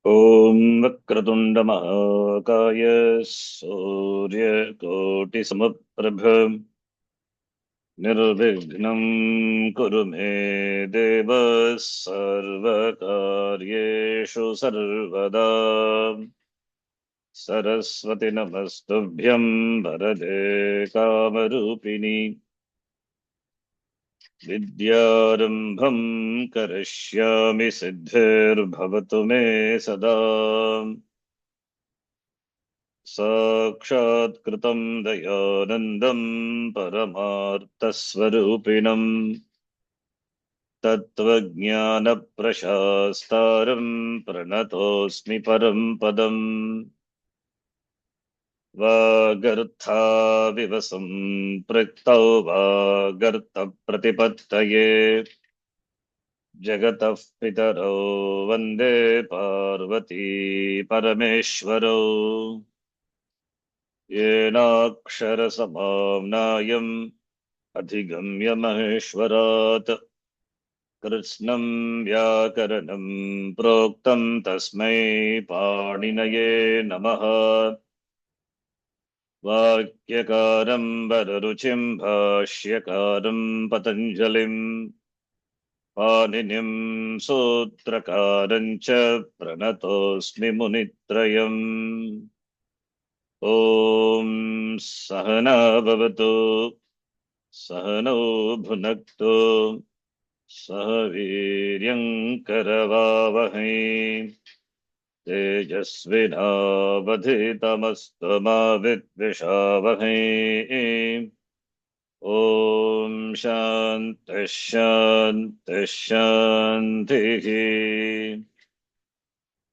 ॐ वक्रतुण्डमहाकाय सूर्यकोटिसमप्रभ निर्विघ्नं कुरु मे देव सर्वकार्येषु सर्वदा। सरस्वती नमस्तुभ्यं वरदे कामरूपिणि विद्यारम्भं करिष्यामि सिद्धिर्भवतु मे सदा। साक्षात्कृतं दयानन्दं परमार्थस्वरूपिणं तत्त्वज्ञानप्रशास्तारं प्रणतोऽस्मि परं पदम्। वागर्थाविव सम्पृक्तौ वागर्थप्रतिपत्तये जगतः पितरौ वन्दे पार्वती परमेश्वरौ। येनाक्षरसमाम्नायम् अधिगम्य महेश्वरात् कृत्स्नं व्याकरणं प्रोक्तं तस्मै पाणिनये नमः। वाक्यकारं वररुचिं भाष्यकारं पतञ्जलिं पाणिनिं सूत्रकारं च प्रणतोऽस्मि मुनित्रयम्। ॐ सहना भवतु सहनौ भुनक्तु सह वीर्यं करवावहै तेजस्विनावधितमस्तु मा विद्विषावहै। ॐ शान्तिः शान्तिः शान्तिः।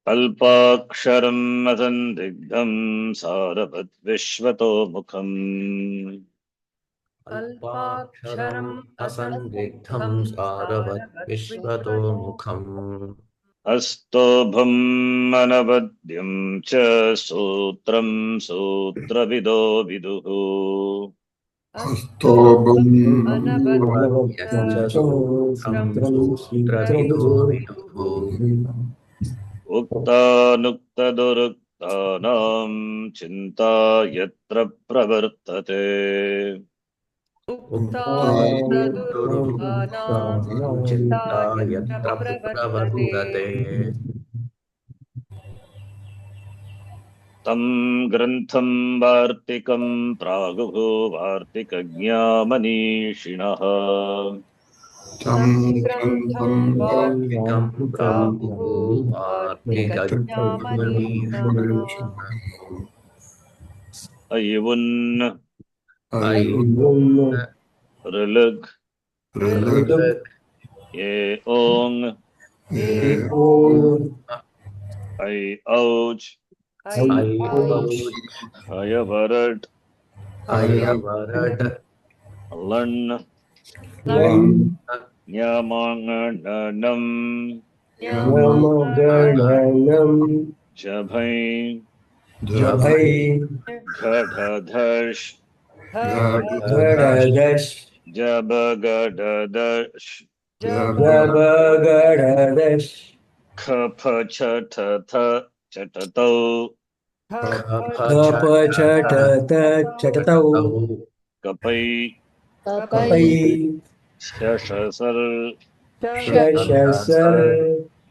अल्पाक्षरम् असन्दिग्धं सारवद्विश्वतोमुखम् अल्पाक्षरम् असन्दिग्धं सारवद्विश्वतोमुखम् अस्तोभम् अनवद्यं च सूत्रं सूत्रविदो विदुः। स्तोभम् अनवद्यश्च सूत्रं सूत्रविदो विदुः। उक्तानुक्तदुरुक्तानां चिन्ता यत्र प्रवर्तते उक्तानुक्तदुरुक्तानां चिन्ता यत्र प्रवर्तते तं ग्रन्थं वार्तिकं प्रागुः वार्तिकज्ञामनीषिणः तं ग्रन्थं वार्तिकं प्राहुः वार्तिकज्ञामनीषिणः। अयिवुन् अयुन् ऋलुग् ऋलुग् ये ओङ् ऐ औच् ऐऔच् अयवरट् अयवरट् लण् न्यामाङ्गणम् जभै जभै घढधश् घढधश् जबगडदश् जबगडदश् खफछठथ चटतौ खपछठत चटतौ कपै कपै शशसर् शशसर्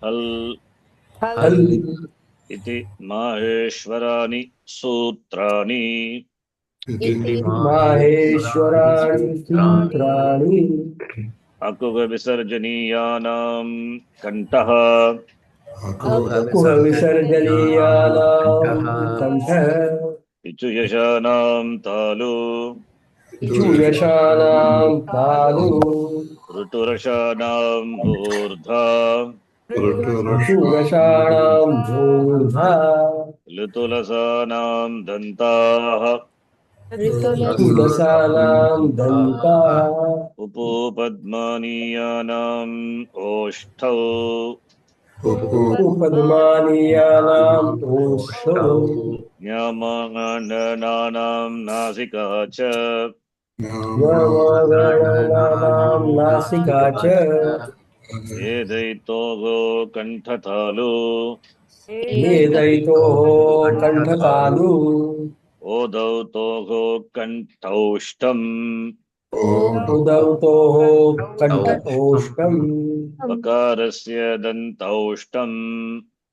हल् हल् इति माहेश्वराणि सूत्राणि इति माहेश्वराणि सूत्राणि अकुहविसर्जनीयानां कण्ठः अकुहविसर्जनीयानां कण्ठः इचुयशानां तालु इचुयशानां तालु ऋतुरशानां मूर्धा ऋतुरषाणां मूर्धा लुतुलसानां दन्ताः ऋतुलसानां दन्ताः उपोपद्मानीयानाम् ओष्ठौ उपपद्मानीयानाम् ओष्ठौ न्यामाङ्गनानां नासिका च यमगणनानां नासिका च एदैतोगो कण्ठतालु वेदैतोः कण्ठतालु ओदौ तोगो कण्ठौष्टम् उदौतोः कण्ठ ओष्टम् वकारस्य दन्तौष्टम्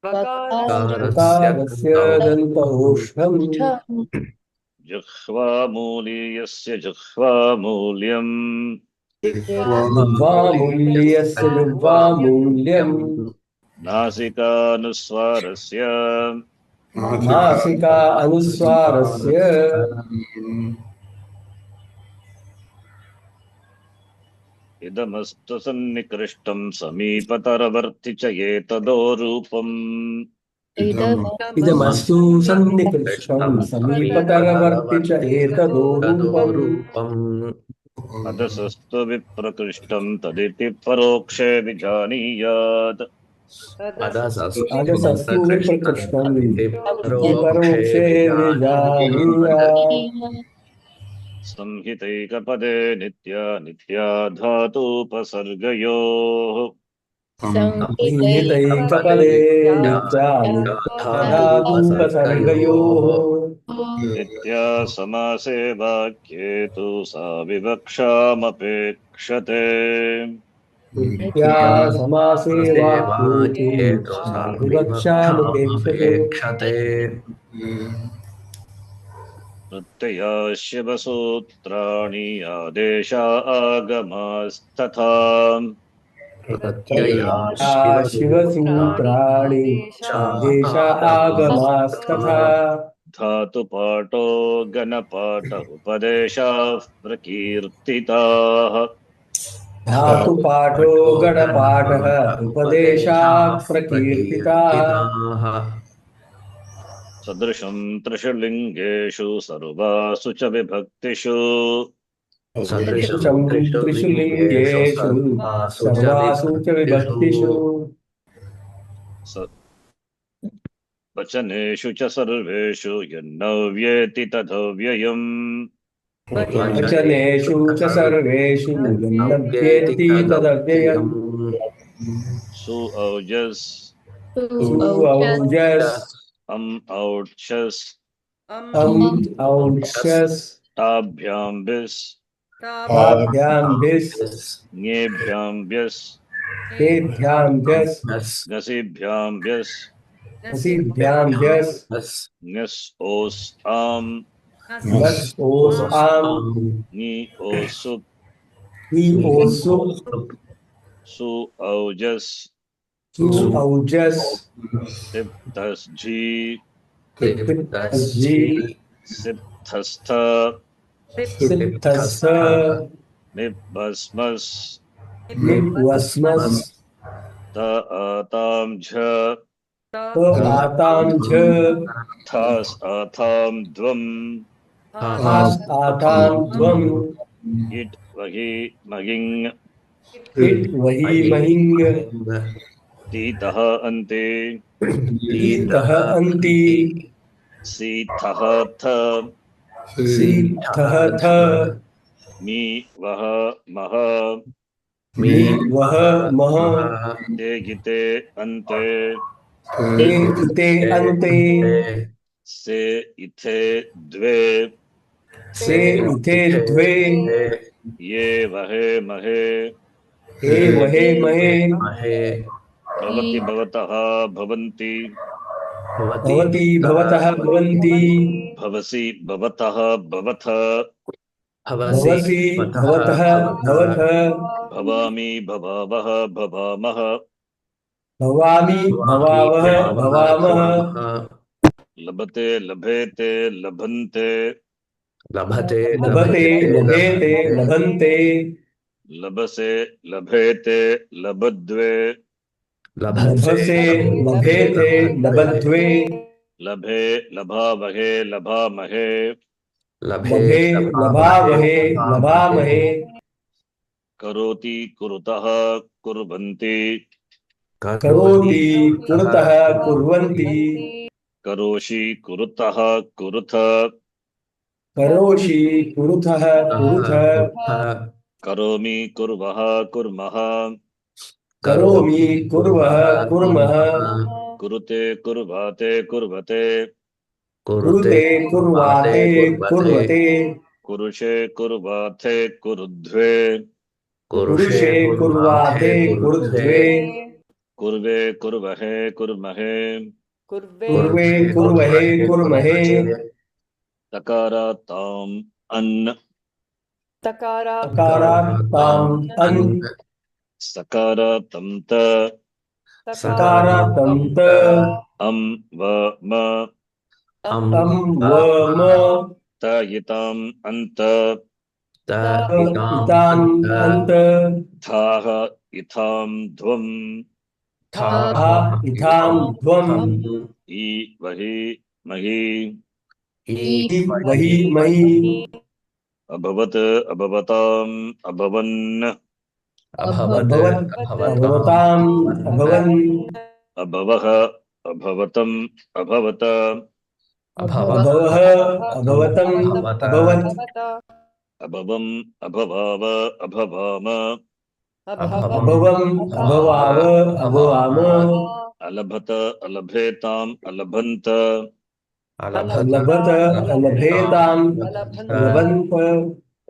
उकारस्य दन्तौष्टम् जिह्वामूलीयस्य जिह्वामूल्यम् जिह्वामूल्यस्य जिह्वामूल्यम् नासिकानुस्वारस्य नासिका अनुस्वारस्य इदमस्तु सन्निकृष्टम् समीपतरवर्ति च एतदो रूपम् इदमस्तु सन्निकृष्टम् समीपतरवर्ति च एतदोरूपम् अदसस्तु विप्रकृष्टम् तदिति परोक्षे विजानीयात् अजसस्तु विप्रकृष्टम् इति परोक्षे विजानीयात् संहितैकपदे नित्या नित्या धातूपसर्गयोः संहितैकपदे नित्यानित्याधातूपसर्गयोः नित्या समासे वाक्ये तु सा विवक्षामपेक्षते नित्या समासे वाक्ये तु सा विवक्षामपेक्षते प्रत्ययास्य वसूत्राणि आदेशा आगमास्तथा शिवसूत्राणि आदेशा आगमास्तथा धातुपाठो गणपाठ उपदेशाः प्रकीर्तिताः धातुपाठो गणपाठः उपदेशाः प्रकीर्तिताः सदृशं त्रिषु लिङ्गेषु सर्वासु च विभक्तिषु सदृशं त्रिषु लिङ्गेषु सर्वासु च विभक्तिषु वचनेषु च सर्वेषु यन्नव्येति तदव्ययम् वचनेषु च सर्वेषु यन्नव्येति तदव्ययम् सु औजस् सुऔजस् औक्षस् औक्षस् ताभ्यां बिस् ताभ्यां भिस् ङेभ्यां व्यस् तेभ्यां व्यस् गसिभ्यां व्यस् हसिभ्यां व्यस् ङस् ओस् आम् वस् ओस् आम् ङि ओसुप् हि ओसु सु औजस् सुऔजस् तिप्तस् झी पिप्तस् जी सिप्तस्थ सिप्तस्थ निब्बस्मस् निवस्मस् त आतां झ त आतां झ थास् आथां द्वम् हास् आतां त्वम् इट् वहि महिङ् इट् वहि महिङ् तीतः अन्ते ईतः अन्ति सीथः थ सीथः थ मी वह मह मी वह मह ते गिते अन्ते ते इते अन्ते से इथे द्वे से इथे द्वे ये वहे महे हे वहे महे भवति भवतः भवन्ति भवति भवतः भवन्ति भवसि भवतः भवथ भवसि भवतः भवथ भवामि भवावः भवामः भवामि भवावः भवामः लभते लभेते लभन्ते लभते लभेते लभन्ते लभसे लभेते लभद्वे लभसे लभेते लभद्वे लभे लभावहे लभामहे लभे लभावहे लभामहे करोति कुरुतः कुर्वन्ति करोति कुरुतः कुर्वन्ति करोषि कुरुतः कुरुथ करोषि कुरुतः कुरुथ करोमि कुर्वः कुर्मः करोमि कुर्वः कुर्मः कुरुते कुर्वाते कुर्वते कुरुते कुर्वाते कुर्वते कुरुषे कुर्वाथे कुरुध्वे कुरुषे कुर्वाते कुरुध्वे कुर्वे कुर्वहे कुर्महे कुर्वे कुर्वहे कुर्महे तकारात्ताम् अन् सकारात्ताम् अन् सकारात्तं त सकारात्तं त अं व म अं व म तयिताम् अन्त इताम् अन्त थाः इथां ध्वम् था इथाम् ध्वम् ई वहि महि हि वहि महि अभवत् अभवताम् अभवन् अभवत् अभवताम् अभवन् अभवः अभवतम् अभवत अभवः अभवतम् अभवत् अभवम् अभवाव अभवाम अभवम् अभवाव अभवाम अलभत अलभेताम् अलभन्त अलभत अलभेताम् अलभन्त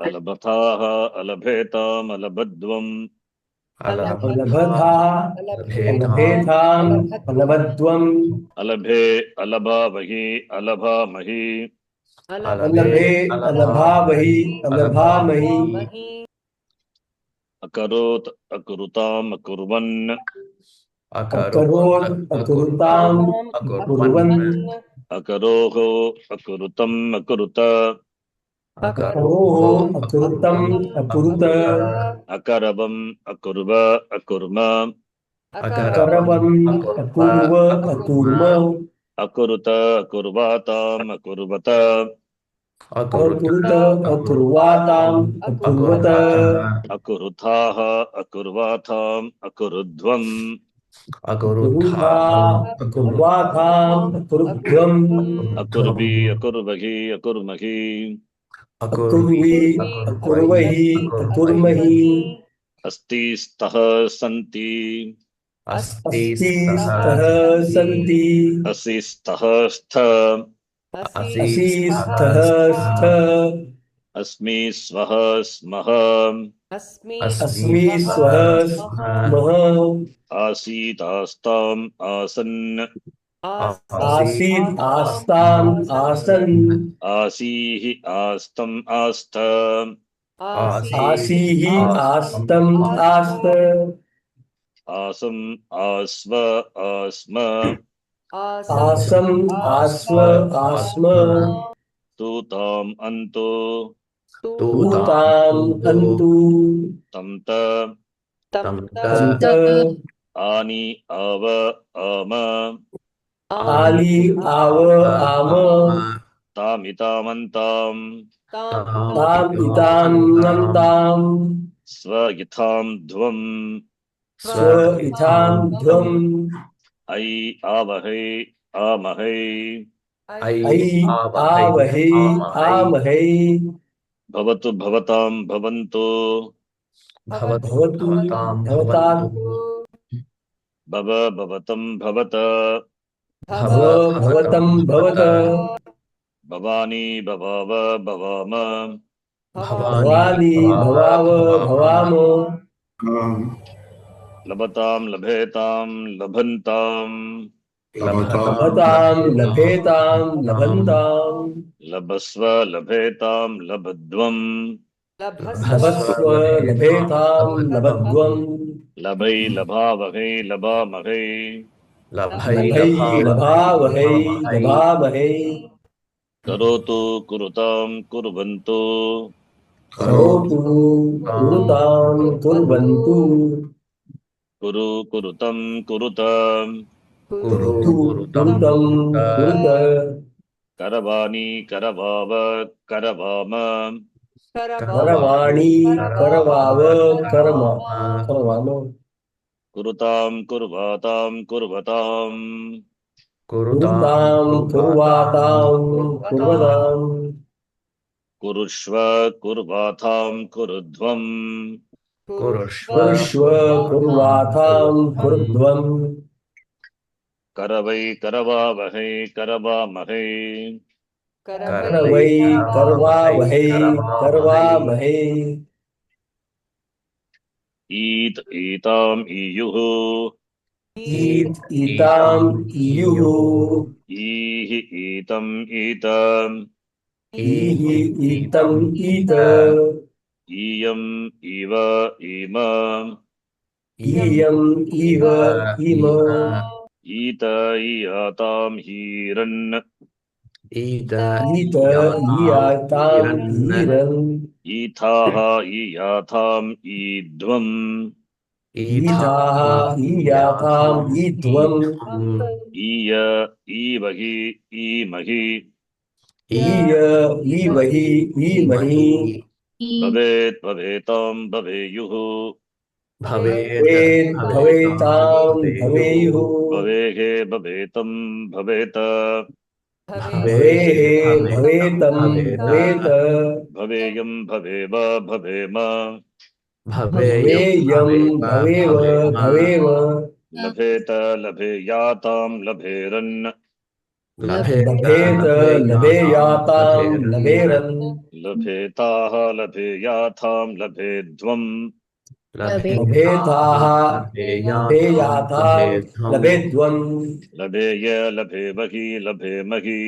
अलभथाः अलभेताम् अलभद्वम् अलभथा अलभेथाम् अलभद्वम् अलभे अलभावहि अलभामहि अलभे अलभावहि अलभामहि अकरोत् अकुरुताम् अकुर्वन् अकरोत् अकुरुताम् अकुर्वन् अकरोः अकुरुतम् अकुरुत अकरोः अकुरुतम् अकुरुत अकरवम् अकुर्व अकुर्म अकरवम् अकुर्व अकुर्म अकुरुत अकुर्वाताम् अकुर्वत अकुरुत अकुर्वाताम् अकुर्वत अकुरुथाः अकुर्वाथाम् अकुरुध्वम् अकुरुथा अकुर्वाथाम् अकुरुध्वम् अकुर्वी अकुर्वहि अकुर्महि अकुर्वी अकुर्वहि अकुर्महि अस्ति स्तः सन्ति अस्ति स्तः सन्ति असि स्तः स्थ असि स्तः स्थ अस्मि स्वः स्मः अस्मि स्वः स्मः आसीदास्ताम् आसन् आसीत् आस्ताम् आसन् आसीः आस्तम् आस्त आसीः आस्तम् आस्त आसम् आस्व आस्म आसम् आस्व आस्म तूताम् अन्तो तूताम् अन्तु तं त तन्त आनि आव आम आली आव आम तामितामन्ताम् ताम् इताम् नन्ताम् स्व यथाम् ध्वम् स्व इथाम् ध्वम् ऐ आवहै आमहै ऐ आवहै आमहै भवतु भवताम् भवन्तु भवतु भवताम् भव भवतम् भवत भव भवतम् भवत भवानी भवाव भवाम भवानी भवाव भवाम लभताम् लभेताम् लभन्ताम् लभताम् लभेताम् लभन्ताम् लभस्व लभेताम् लभध्वम् लभस्व लभेताम् लभध्वम् लभै लभावहै लभामहै लभै लभावहै लभामहै करोतु कुरुताम् कुर्वन्तु करोतु कुरुताम् कुर्वन्तु कुरु कुरुतम् कुरुत कुरुतु कुरुतम् कुरुत करवाणि करवाव करवाम करवाणि करवाव करवाम कुरुताम् कुर्वाताम् कुर्वताम् कुरुताम् कुर्वाताम् कुर्वताम् कुरुष्व कुर्वाताम् कुरुध्वम् कुरुष्व कुरुष्व कुर्वाथां कुरुध्वम् करवै करवावहै करवामहै करवै करवावहै करवामहे ईत ईताम ईयुः ईताम् ईयुः ईः ईतम ईतम ईहि ईतम् ईत ईयम इव इम ईयम् इव इम ईत ईयाताम हीरन् ईत ईत ईयाताम् ईरन् ईथाः ईयाथाम ईध्वम् ईथाः ईयाताम् ईध्वम् ईय ईवहि ईमहि ईय ईवहि ईमहि भवेत् भवेतां भवेयुः भवेत् भवेत् भवेताम् भवेयुः भवेहे भवेतं भवेत भवेः भवेतम् भवेत भवेयं भवेव भवेम भवेयम् भवेव भवेम लभेत लभेयातां लभेरन् लभेत लभेयाताम् लभेरन् लभेताः लभेयाथां लभेध्वम् लभेताः लभेयाताम् लभेध्वम् लभेय लभेमहि लभेमहि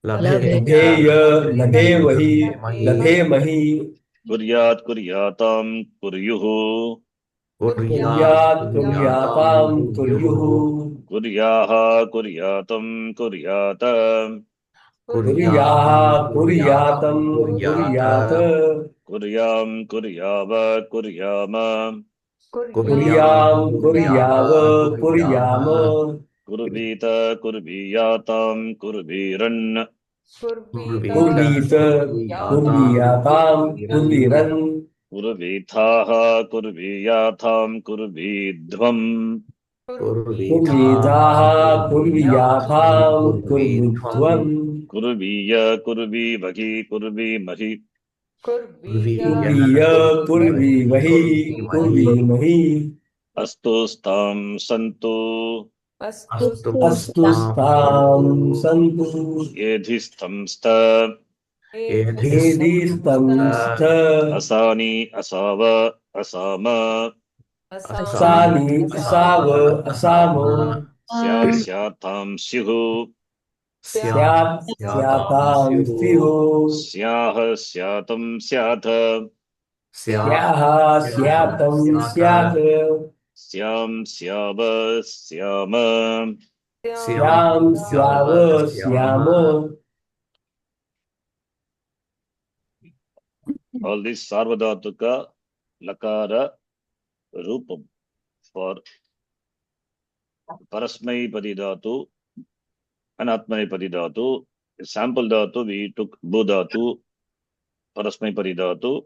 लभेय लभेमहि लभेमहि कुर्यात् कुर्यातां कुर्युः कुर्यात् कुर्याताम् कुर्युः कुर्याः कुर्यातं कुर्यात कुर्याः कुर्यातम् कुर्यात् कुर्यां कुर्याव कुर्याम कुर्याम् कुर्याव कुर्याम कुर्वीत कुर्वीयातां कुर्वीरन् कुर्वीत कुर्वीयाताम् कुर्वीरन् कुर्वीथाः कुर्वीयाथां कुर्वीध्वम् कुर्वीताः कुर्वीयाताम् कुर्वीध्वम् कुर्वीय कुर्वीमहि कुर्वीमहि कुर्वीय कुर्वीमहि कुर्वीमहि अस्तु स्तां सन्तु अस्तु स्ताम् सन्तु येधिस्थं स्त एधिस्तंस्थ असानि असाव असाम असानि असाव असाम स्यात् स्यातां स्युः स्यात् स्याताम् स्युः स्याः स्यातं स्याथ स्याः स्यातम् स्यात् स्यां स्याव स्याम स्याम् स्याव स्याम all this sarvadhatuka lakara rupam for parasmaipadi dhatu and atmanipadi dhatu. Sample dhatu we took bu dhatu, parasmaipadi dhatu,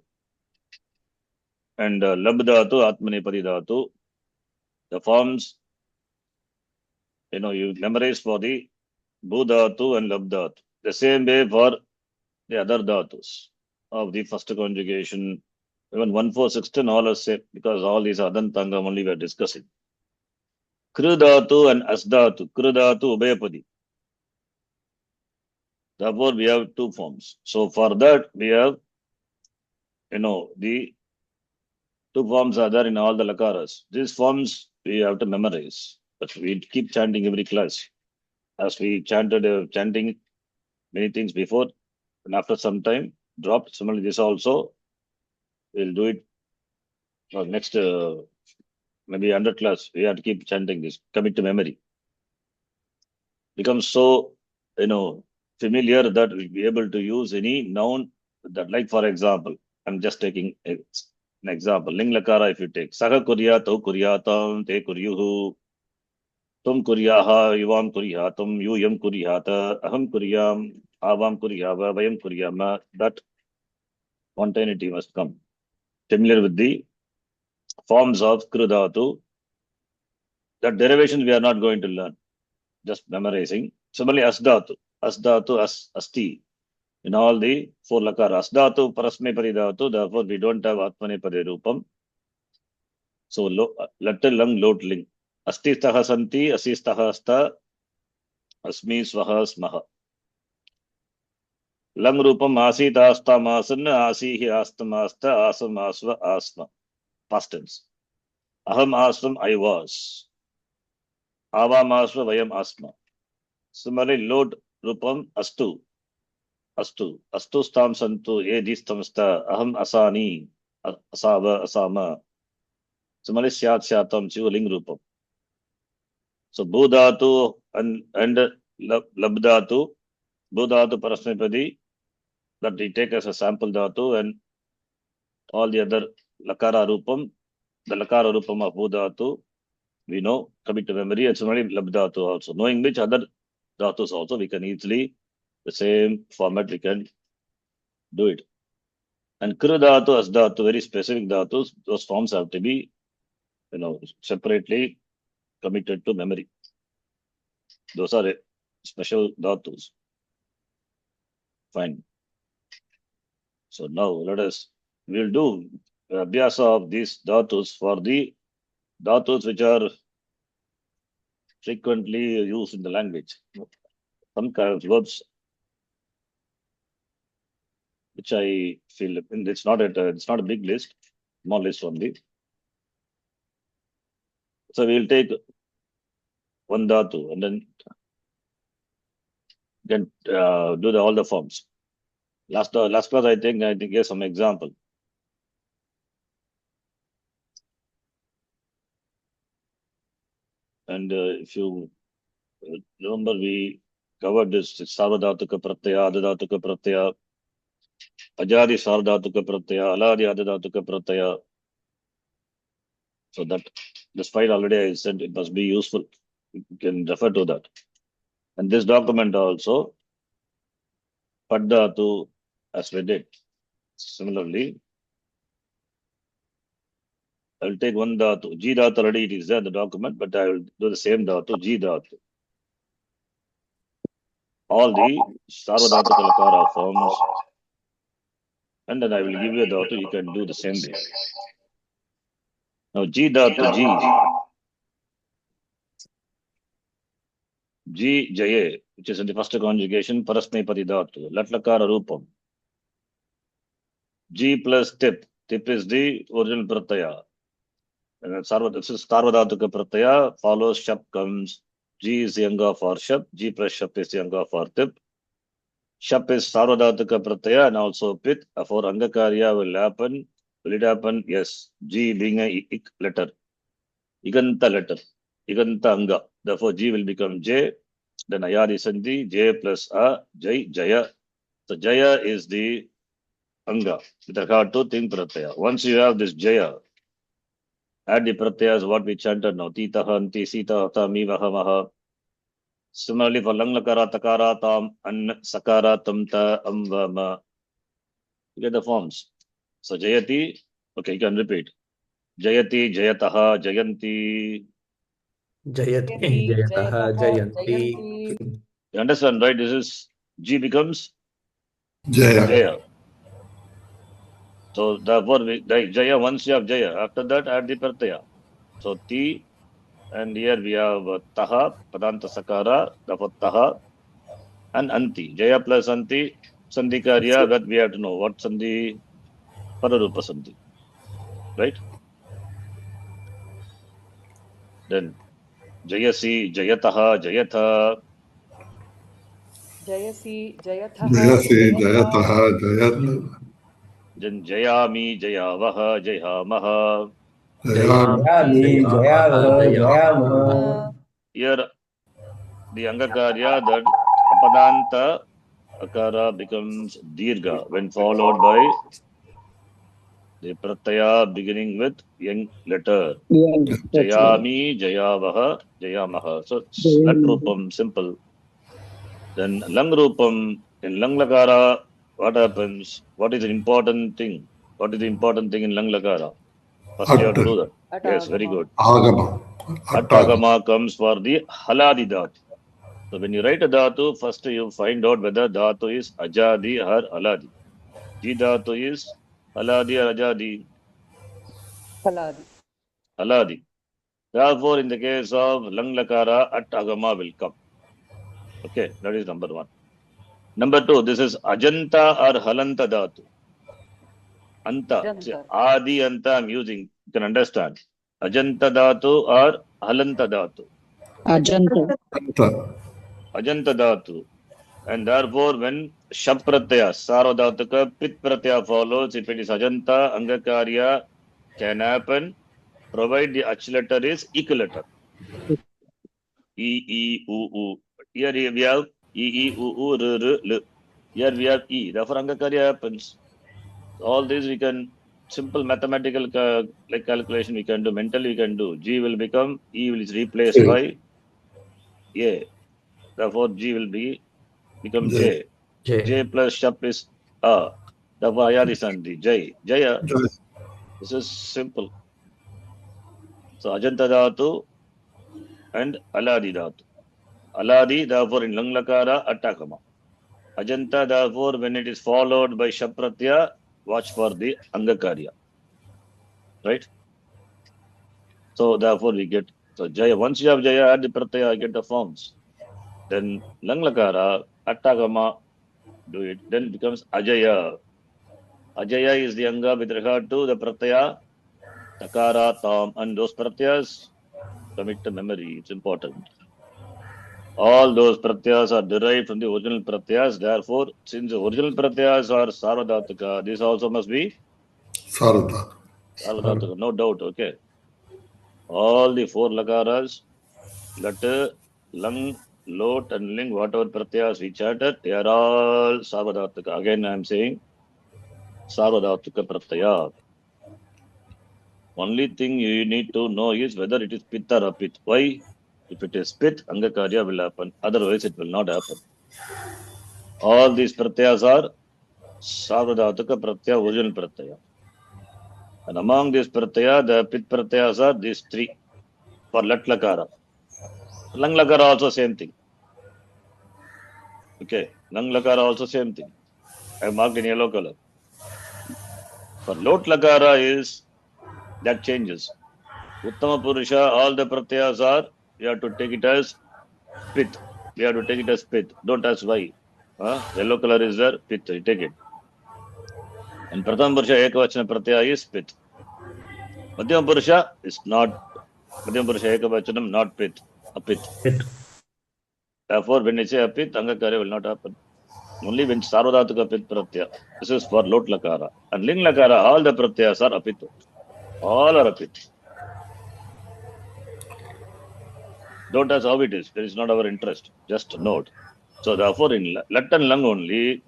and lab dhatu, atmanipadi dhatu. The forms, you memorize for the bu dhatu and lab dhatu. The same way for the other dhatus of the first conjugation. Even 1, 4, 16 all are same because all these adantangam only we are discussing. Kru dhatu and as dhatu. Kru dhatu ubhayapadi. Therefore we have two forms. So for that we have the two forms are there in all the lakaras. These forms we have to memorize, but we keep chanting every class as we chanted chanting many things before, and after some time dropped. Similarly this also we'll do it for next maybe 100 class. We have to keep chanting this, commit to memory. Becomes so familiar that we'll be able to use any noun that, like for example, I'm just taking an example. Ling lakara if you take. Saha kuryatau kuryatam te kuryuhu. Tum kuryaha yuvam kuryatam yuyam kuryata aham kuryam avam kuryava vayam kuryama. That spontaneity must come. Familiar with the forms of krudhatu. That derivation we are not going to learn. Just memorizing. Similarly, asdhatu. Asdhatu, asti. In all the four lakara. Asdhatu, parasmepadi dhatu. Therefore, we don't have atmanepadi rupam. So letter lung lot ling. Asti staha santi, asi staha sta, asmi swaha smaha. Lang rupam asit asta masan, asihi astamasta, asam asva asma. Past tense. Aham asvam I was. Avam asva vayam asma. Similarly, lod rupam astu. Astu. Astu stam santu, edi stamsta, aham asani, asava asama. Similarly, syat syatam ling rupam. So Bhudhatu and Labdhatu, Bhudhatu Parasmipadi, that we take as a sample dhatu, and all the other Lakara Rupam, the Lakara Rupam of Bhudhatu, we know, commit to memory, and similarly Labdhatu also. Knowing which other dhatus also, we can easily, the same format, we can do it. And Kru Dhatu, Asdhatu, very specific dhatus, those forms have to be, separately committed to memory. Those are special dhatus. Fine. So now we'll do abhyasa of these dhatus for the dhatus which are frequently used in the language. Some kind of verbs which I feel, it's not a big list, small list only. So we'll take one dhatu and then do all the forms. Last class I think gave some example. And if you remember, we covered this Sarvadhatuka Pratyaya, Adadhatuka Pratyaya, Ajadi Sarvadhatuka Pratyaya, Aladi Adadhatuka Pratyaya. So that this file already I said it must be useful. You can refer to that. And this document also, Paddhatu, as we did. Similarly, I will take one dhatu. G dhatu already it is there in the document, but I will do the same dhatu, G dhatu. All the Sarvadhatuka Lakara forms. And then I will give you a dhatu, you can do the same way. Now G dhatu, G Jaye, which is in the first conjugation, Parasmepadi dhatu, Latlakara Rupam. G plus tip. Tip is the original pratyaya. And this is Sarvadhatuka pratyaya, follows shap comes. G is the anga for shap. G plus shap is the anga for tip. Shap is Sarvadhatuka pratyaya and also pit. For Angakarya will happen. Will it happen? Yes. G being a ik letter. Iganta letter. Iganta anga. Therefore, G will become J. Then Ayadi Sandhi, J plus A, Jai, Jaya. So Jaya is the anga with regard to Ting pratyaya. Once you have this Jaya, add the pratyayas, what we chanted now. Tita, Hanti, Sita, Tami, Vahamaha. Similarly, for Lang Lakara, Takara, Tam, An, Sakara, Tamta, Amvama. You get the forms. So Jayati, okay, you can repeat. Jayati, Jayataha, Jayanti. Jayati, Jayataha, Jayanti. You understand, right? This is G becomes Jaya. Jaya. So therefore, Jaya, once you have Jaya, after that add the pratyaya. So Ti, and here we have Taha, Padanta Sakara, therefore Taha, and Anti. Jaya plus Anti, Sandhi Karya, that we have to know what Sandhi, Pararupa Sandhi. Right? Then Jayasi, Jayataha, Jayatha. Jayasi, Jayatha, Jayasi, Jayataha, Jayat. Then Jayami, Jayavaha, Jayamaha. Jayam. Jayami, Jayavaha, Jayamaha. Here the Angakarya, that Apadanta Akara becomes Dirga when followed by the pratyaya beginning with young letter. Jayami, Jayavaha, Jayamaha. So Lat Rupam, simple. Then Lang Rupam, in Lang Lakara, what happens? What is the important thing? What is the important thing in Lang Lakara? First you have to do that. Yes, very good. Agama. Attagama comes for the Haladi Dhatu. So when you write a Dhatu, first you find out whether Dhatu is Ajadi or Aladi. Ji Dhatu is Aladi or Ajadi. Haladi. Aladi. Therefore, in the case of Lang Lakara, At Agama will come. Okay, that is number one. Number two, this is Ajanta or Halanta Dhatu. Anta. See, Ajanta. Adi Anta I'm using. You can understand. Ajanta Dhatu or Halanta Dhatu. Ajanta. Anta. Ajanta Dhatu. And therefore, when Shab Pratyaya, Sarvadhataka, Pit Pratyaya follows, if it is Ajanta, Angakarya can happen, provide the Ach letter is Ik letter. E, E, U, U. Here we have E, E, U, U, R, R, L. Here we have E. Therefore, Angakarya happens. All these we can, simple mathematical like calculation we can do, mentally we can do. G will become, E will is replaced by A. Therefore, G will become J. J plus Shap is A. Therefore, Ayadi Sandhi, Jai. Jaya. This is simple. So, Ajanta Dhatu and Aladi Dhatu. Aladi, therefore, in Lang Lakara, Attakama. Ajanta, therefore, when it is followed by Shapratya, watch for the Angakarya. Right? So, therefore, we get, so Jaya. Once you have Jaya, add the Pratyaya, get the forms. Then Lang Lakara, Attakama, do it. Then it becomes Ajaya. Ajaya is the Anga with regard to the Pratyaya, Takara, Tam, and those Pratyas commit to memory. It's important. All those pratyas are derived from the original pratyas. Therefore, since the original pratyas are sarvadhataka, this also must be Sarvadhataka. sarvadhataka, no doubt. Okay. All the four lakaras, lat, lang, lot, and ling, whatever pratyas we chatted, they are all sarvadhataka. Again, I am saying sarvadhataka pratyaya. Only thing you need to know is whether it is pit or apit. Why? If it is pit, angakarya will happen. Otherwise, it will not happen. All these pratyas are sarvadhataka pratyaya, original pratyaya. And among these pratyaya, the pit pratyayas are these three for lat lakara. Lang lakara also same thing. Okay, lang lakara also same thing. I have marked in yellow color. For lot lakara is that changes. Uttama Purusha, all the pratyayas are, you have to take it as pit. You have to take it as pit. Don't ask why. Yellow color is there, pit. You take it. And Prathama Purusha Ekavachana pratyaya is pit. Madhyama Purusha is not. Madhyama Purusha Ekavachanam not pit. Apit. Therefore, when you say apit, Angakarya will not happen. Only when Sarvadhataka pit pratyaya. This is for lot lakara. And ling lakara, all the pratyayas are apit. All are apit. Don't ask how it is. There is not our interest. Just note. So therefore, in lat and lang only,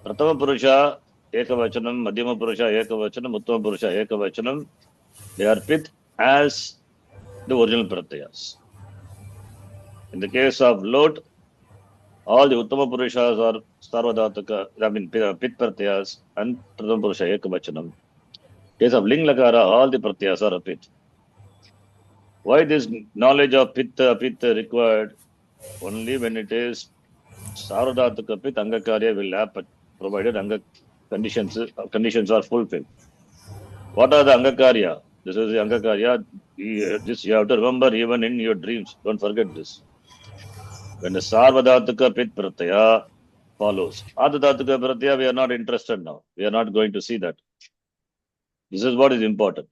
Prathama Purusha Ekavachanam, Madhyama Purusha Ekavachanam, Uttama Purusha Ekavachanam, they are pit as the original pratyayas. In the case of lot, all the Uttama Purushas are Sarvadhataka, I mean pit pratyayas and Prathama Purusha Ekavachanam. In case of ling lakara, all the pratyayas are pit. Why this knowledge of pit required? Only when it is Sarvadhataka pit, Angakarya will happen, provided conditions are fulfilled. What are the Angakarya? This is the Angakarya. This you have to remember even in your dreams. Don't forget this. When the Sarvadhataka pit pratyaya follows. Adhadhataka pratyaya, we are not interested now. We are not going to see that. This is what is important.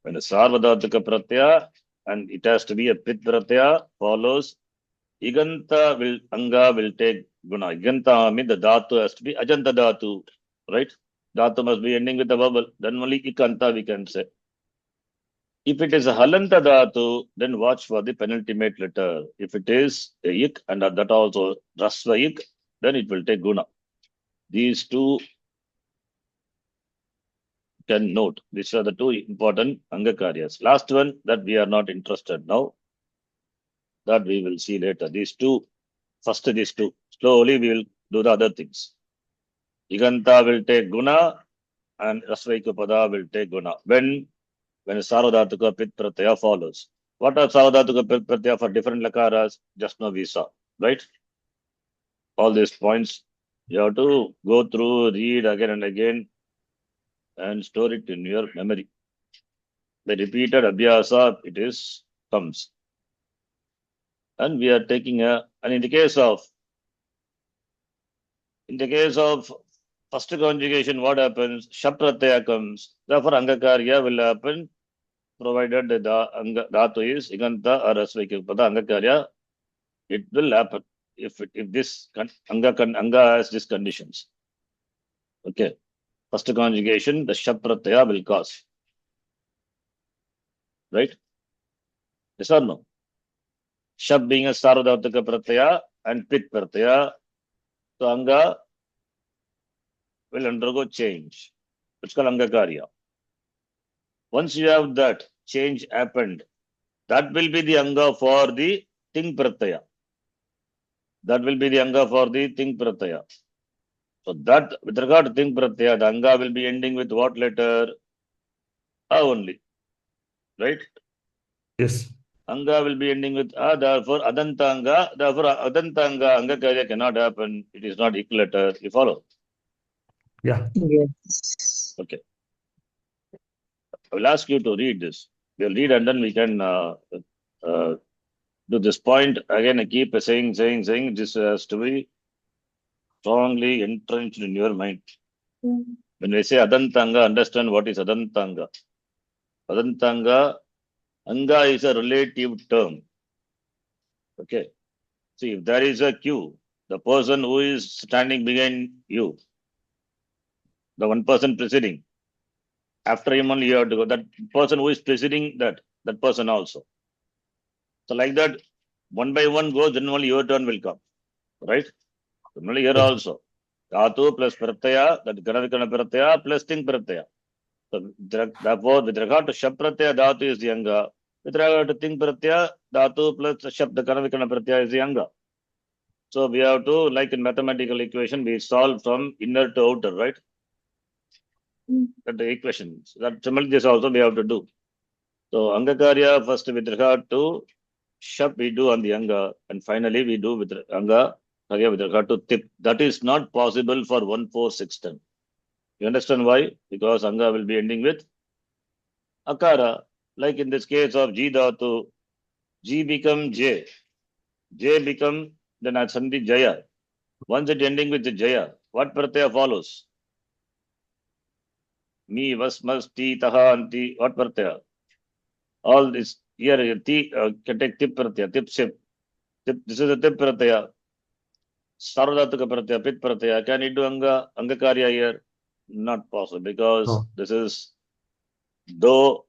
When the Sarvadhataka pratyaya and it has to be a pit pratyaya follows, Iganta will, Anga will take guna. Iganta means the dhatu has to be Ajanta dhatu, right? Dhatu must be ending with a vowel. Then only Ikanta we can say. If it is a Halanta dhatu, then watch for the penultimate letter. If it is a Ik and that also Rasva Ik, then it will take guna. These two can note. These are the two important Angakaryas. Last one that we are not interested now. That we will see later. These two, first these two. Slowly we will do the other things. Iganta will take guna and Rasvaikapada will take guna. When Sarvadhataka pit pratyaya follows. What are Sarvadhataka pit pratyaya for different lakaras? Just now we saw, right? All these points you have to go through, read again and again, and store it in your memory. the repeated abhyasa, it is comes. And we are taking and in the case of first conjugation, what happens? Shap pratyaya comes. Therefore, angakarya will happen provided the dhatu is iganta or asvaika pada angakarya. It will happen if this anga has these conditions. Okay. First conjugation, the shap pratyaya will cause. Right? Yes or no? Shab being a sarvadhartaka pratyaya and pit pratyaya, so anga will undergo change. It's called angakarya. Once you have that change happened, that will be the anga for the ting pratyaya. That will be the anga for the ting pratyaya. So that with regard to ting pratyaya, the anga will be ending with what letter? A only. Right? Yes. Anga will be ending with A, therefore adantanga, angakarya cannot happen. It is not equal letter. You follow? Yeah. Yes. Okay. I will ask you to read this. We'll read and then we can do this point. Again, I keep saying. This has to be strongly entrenched in your mind. When we say adantanga, understand what is adantanga. Adantanga, anga is a relative term. Okay. See, if there is a queue, the person who is standing behind you, the one person preceding, after him only you have to go. That person who is preceding that person also. So like that, one by one goes, then only your turn will come. Right? Similarly here Yes. also. Dhatu plus pratyaya, that Ganavikana pratyaya plus ting pratyaya. So therefore, with regard to shab pratyaya, dhatu is the anga. With regard to ting pratyaya, dhatu plus shab, the Ganavikana pratyaya is the anga. So we have to, like in mathematical equation, we solve from inner to outer, right? That the equation. That similarly this also we have to do. So angakarya first with regard to shab we do on the anga, and finally we do with anga with regard to tip. That is not possible for 1, 4, 6, 10. You understand why? Because anga will be ending with akara. Like in this case of G dhatu, G become J. J become then at sandhi Jaya. Once it ending with the Jaya, what pratyaya follows? Me, vas, mas, ti, taha, anti, what pratyaya? All this here, ti can take tip pratyaya, tip sip. This is a tip pratyaya. Sarvadhataka pratyaya, pit pratyaya. Can it do angakarya here? Not possible because No. this is, though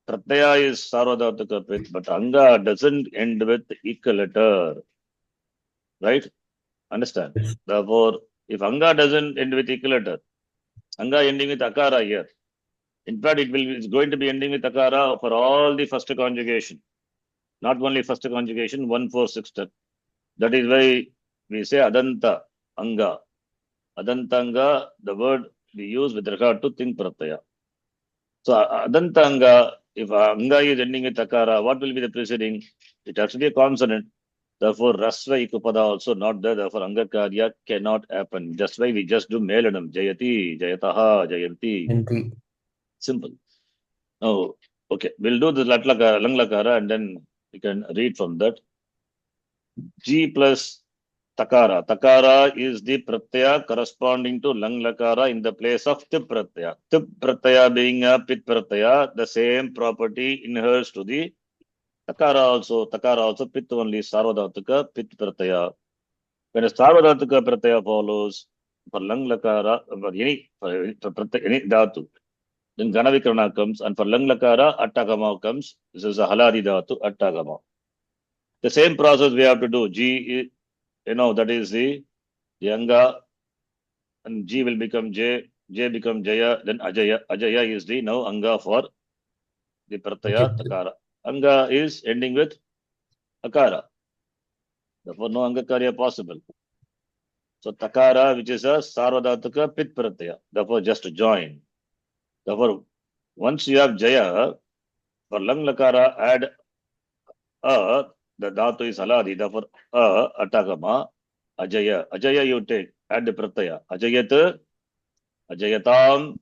pratyaya is sarvadhataka pit, but anga doesn't end with equal letter. Right? Understand? Yes. Therefore, if anga doesn't end with equal letter, anga ending with akara here. In fact, it's going to be ending with akara for all the first conjugation. Not only first conjugation, 1, 4, 6, 10. That is why we say adanta anga. Adanta anga, the word we use with regard to ting pratyaya. So adanta anga, if anga is ending with akara, what will be the preceding? It has to be a consonant. Therefore, rasva ikupada also not there. Therefore, angakarya cannot happen. That's why we just do melanam. Jayati, jayataha, jayanti. Anti. Simple. Oh, okay. We'll do the latlakara, langlakara, and then we can read from that. G plus takara. Takara is the pratyaya corresponding to langlakara in the place of tip pratyaya. Tip pratyaya being a pit pratyaya, the same property inheres to the takara also. Takara also pit only, sarvadhataka pit pratyaya. When a sarvadhataka pratyaya follows for langlakara, for any dhatu, then Ganavikarana comes, and for Langlakara, Attagama comes. This is a Haladi Dhatu, Attagama. The same process we have to do. G, that is the Anga, and G will become J, J become Jaya, then Ajaya. Ajaya is the now Anga for the Pratyaya Takara. Anga is ending with Akara. Therefore, no Angakarya possible. So Takara, which is a Sarvadhataka Pit Pratyaya. Therefore, just join. Therefore, once you have Jaya, for Langlakara, add the dhatu is haladi, therefore atagama, ajaya. Ajaya you take, add the pratyaya. Ajayat, ajayatam,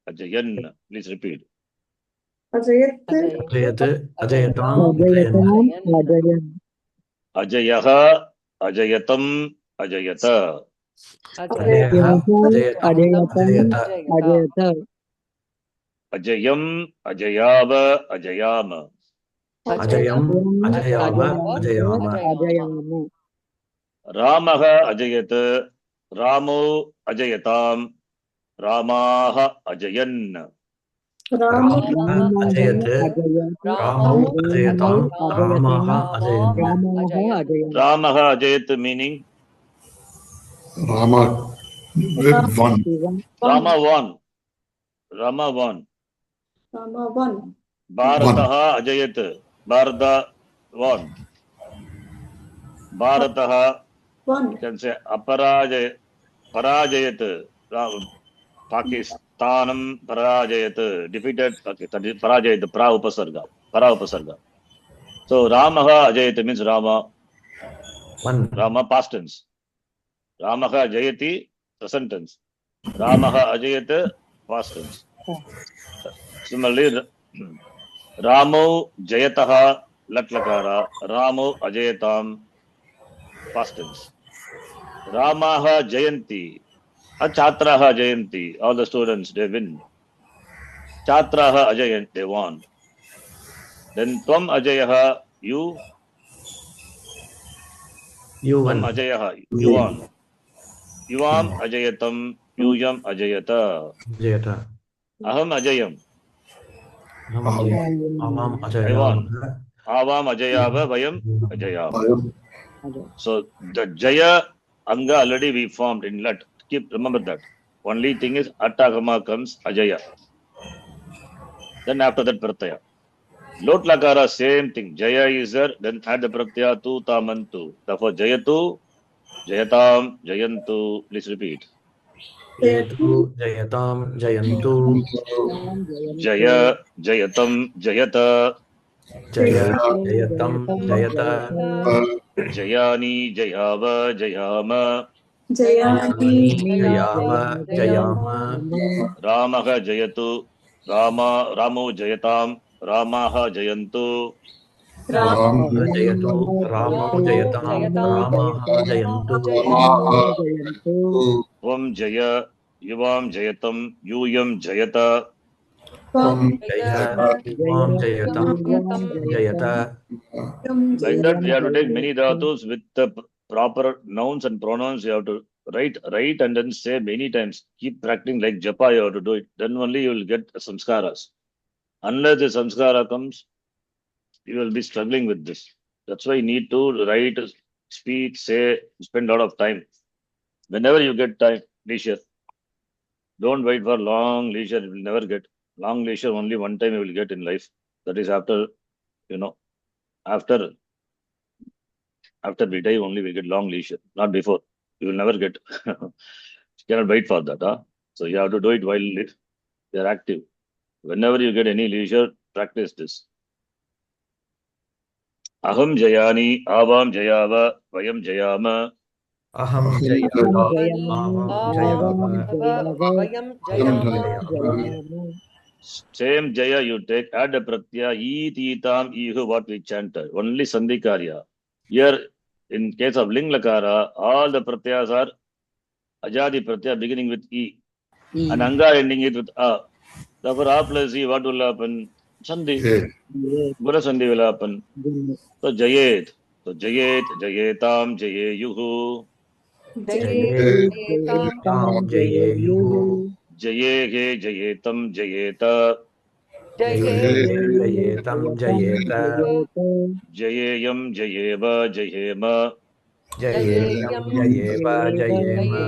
ajayan. Please repeat. अजयत् अजयत् अजयताम् अजयन् अजयन् अजयः अजयतम् अजयत अजयः अजयतम् अजयत अजयत अजयम् अजयाव अजयाम अजयम् अजयाव अजयाम अजयाम रामः अजयत् रामो अजयताम् रामाः अजयन् रामः अजयत् रामौ अजयताम् रामः अजयन् रामः अजयत् meaning Rama won. Rama won. Rama won. Bharatah ajayat. Bharata won. Bharatah can say aparajay parajayat. Pakistanam parajayat. Defeated parajayat. Pra upasarga. So Ramaha ajayat means Rama. one Rama past tense. Ramaha jayati present tense. Ramaha ajayat past tense. Similarly, Ramo Jayataha Latlakara, Ramo Ajayatam past tense. Ramaha Jayanti, Chatraha Jayanti, all the students they win. Chatraha Ajayant, they won. Then Tvam Ajayaha, you one Tvam Ajayaha, you won. Yuvam Ajayatam, Yuyam Ajayata. Jayata Aham Ajayam, Avam I Ajayam won. Avam Ajayava, Vayam Ajayava. So the Jaya Anga already we formed in Lat. Keep remember that. Only thing is Attagama comes Ajaya. Then after that Pratyaya. Lot Lakara same thing. Jaya is there. Then add the Pratyaya tu tamantu. Therefore Jayatu, Jayatam, Jayantu. Please repeat. Jayatu Jayatam Jayantu Jaya, Jayatam, Jayata. Jaya Jayatam Jayata Jayani, Jayava, Jayama. Jayani Jayava Jayama Ramaha Jayatu. Ramo Jayatam. Ramaha Jayantu. Rama Jayatu Ramo Jayatam Ramaha Jayantu Tvam Jaya, Yuvam Jayatam, Yuyam Jayata. Tvam Jaya Yuvam Jayatam Jayata. Like that, we have to take many dhatus with the proper nouns and pronouns. You have to write and then say many times. Keep practicing like japa, you have to do it. Then only you will get samskaras. Unless the samskara comes, you will be struggling with this. That's why you need to write, speak, say, spend a lot of time. Whenever you get time, leisure. Don't wait for long leisure. You will never get long leisure. Only one time you will get in life. That is after, after we die only we get long leisure. Not before. You will never get. You cannot wait for that. Huh? So you have to do it while you are active. Whenever you get any leisure, practice this. Aham Jayani, Avam Jayava, Vayam Jayama. Aham Jayata Avam Jayava Same Jaya you take, add a pratyaya, eat, eatam, ihu, what we chanted. Only Sandhikarya. Here, in case of Ling Lakara, all the pratyas are Ajadi pratyaya beginning with E. And Anga ending it with A. Therefore, A plus E, what will happen? Sandhi. Gura Sandhi will happen. So Jayet. So Jayet, Jayetam, Jayeyuhu. Jayetam Jayeyuhu Jayege, Jayetam, Jayeta. Jayetam Jayeta Jayeyam, Jayeva, Jayema. Jayeyam Jayeva Jayema.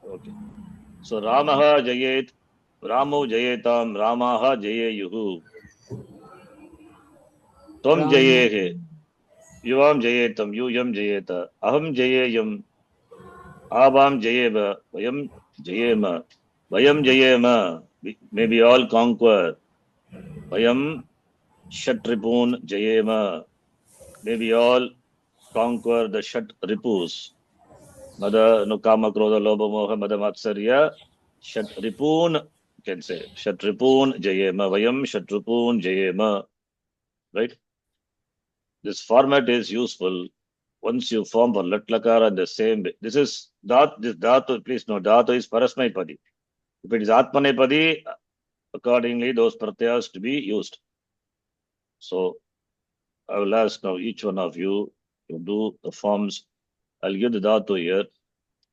Okay. So Ramaha Jayet, Ramo Jayetam, Ramaha Jayeyuhu. Tvam Jayehe, Yuvam Jayetam, Yuyam Jayeta, Aham Jayeyam, Avam Jayeva, Vayam Jayema, Vayam Jayema, may we all conquer. Vayam Shatripun Jayema, may we all conquer the Shat Ripus. Mada Nukama Krodha Lobha Moha Mada Matsarya Shat Ripun You can say Shatripun Jayema, Vayam Shatripun Jayema. Right? This format is useful once you form for Lat Lakara in the same way. This Dhatu, please know, Dhatu is Parasmaipadi. If it is Atmanepadi, accordingly, those pratyas to be used. So, I will ask now each one of you to do the forms. I'll give the Dhatu here.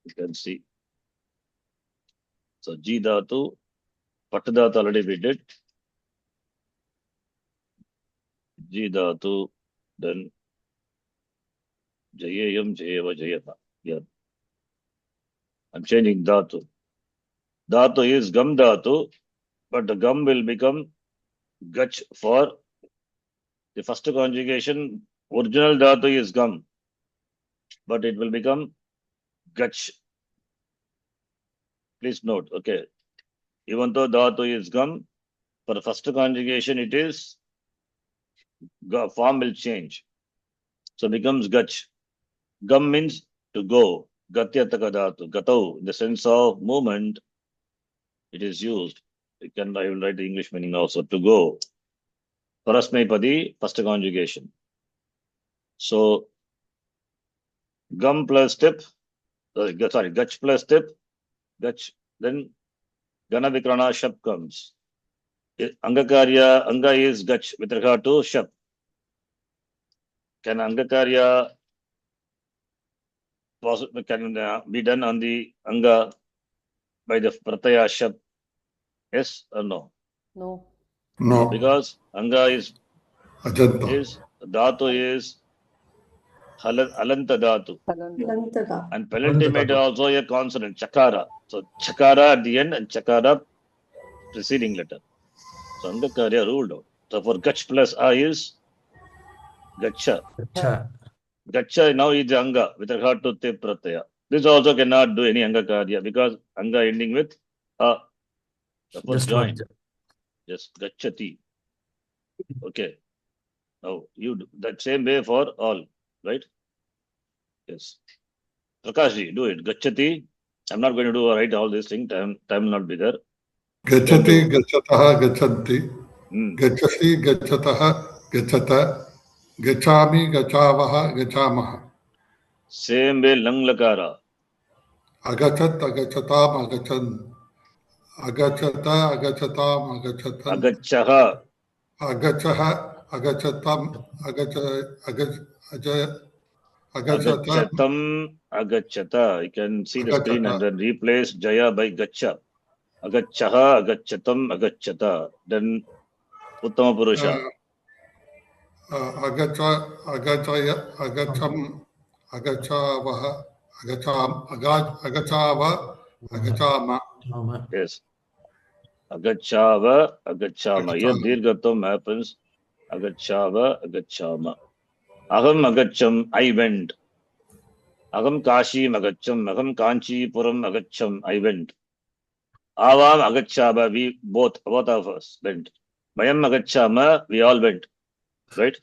You can see. So, Ji Dhatu, Pat Dhatu already we did. Ji Dhatu, then Jayayam, Jayava, Jayata. Yeah. I'm changing Dhatu. Dhatu is Gam Dhatu, but the Gam will become Gach for the first conjugation. Original Dhatu is Gam, but it will become Gach. Please note, okay. Even though Dhatu is Gam, for the first conjugation it is, form will change. So becomes Gach. Gam means to go. Gatyataka Dhatu. Gatau, in the sense of movement, it is used. I will write the English meaning also. To go. Parasmaipadi, first conjugation. So, Gam plus tip, Gach plus tip, Gach, then Gana Vikrana Shap comes. Angakarya, Anga is Gach with regard to Shap. Can Angakarya can be done on the Anga by the Pratyaya Shap? Yes or no? No. No. Because Anga is Ajanta. Dhatu is Alanta Dhatu. Alanta. And penultimate also a consonant, Chakara. So Chakara at the end and Chakara preceding letter. So Angakarya ruled out. So for Gach plus A is Gacha. Gacha. Gacha now is the Anga with regard to Te Pratyaya. This also cannot do any Angakarya because Anga ending with A. Just join. merge. Yes, Gachati. Okay. Now you do that same way for all, right? Yes. Prakashji, do it. Gachati. I'm not going to write all these things. Time will not be there. Gachati, Gachataha, Gachanti. Gachati, Gachataha, Gachata. Gachami, Gachavaha, Gachamaha. Same way, Lang Lakara. Agachat, Agachatam, Agachan. Agachata, Agachatam, Agachatan. Agachaha. Agachaha, Agachatam, Agachatam, Agachata. You can see the screen and then replace Jaya by Gacha. Agachaha, Agachatam, Agachata. Then Uttama Purusha. Agacham, Agachavaha, Agachava, Agachama. Yes. Agachava, Agachama. Here Dirghatam happens. Agachava, Agachama. Aham Agacham, I went. Aham Kashi Agacham, Aham Kanchi Puram Agacham, I went. Avam Agachaba, we both of us went. Mayam Agachama, we all went. Right?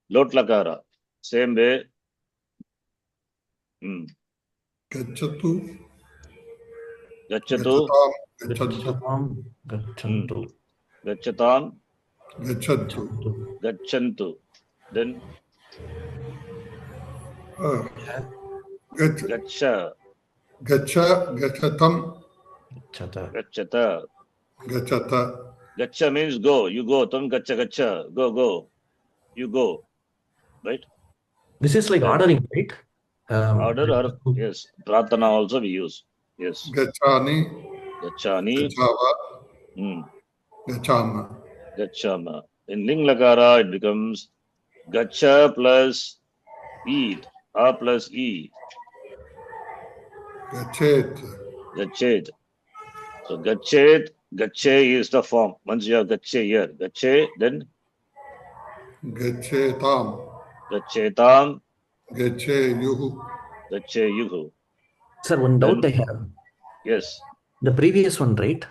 Lot Lakara. Same way. Gachatu. Gachatu. Gachatam. Gachantu. Gachatam. Gachantu. Gachantu. Then Gacha. Gacha, Gachatam. Gachata. Gachata. Gachata. Gacha means go. You go. Tam gacha gacha. Go. You go. Right? This is like ordering, right? Order or yes. Pratana also we use. Yes. Gachani. Gachani. Gachava. Gachama. Gachama. In Ling Lakara it becomes Gacha plus eat. A plus E. Gachet. Gachet. So Gachet. Gache is the form. Once you have Gache here. Gache, then Gachetam. Gachetam. Gache Yuhu. Gache Yuhu. Sir, one doubt I have. Yes. The previous one, right?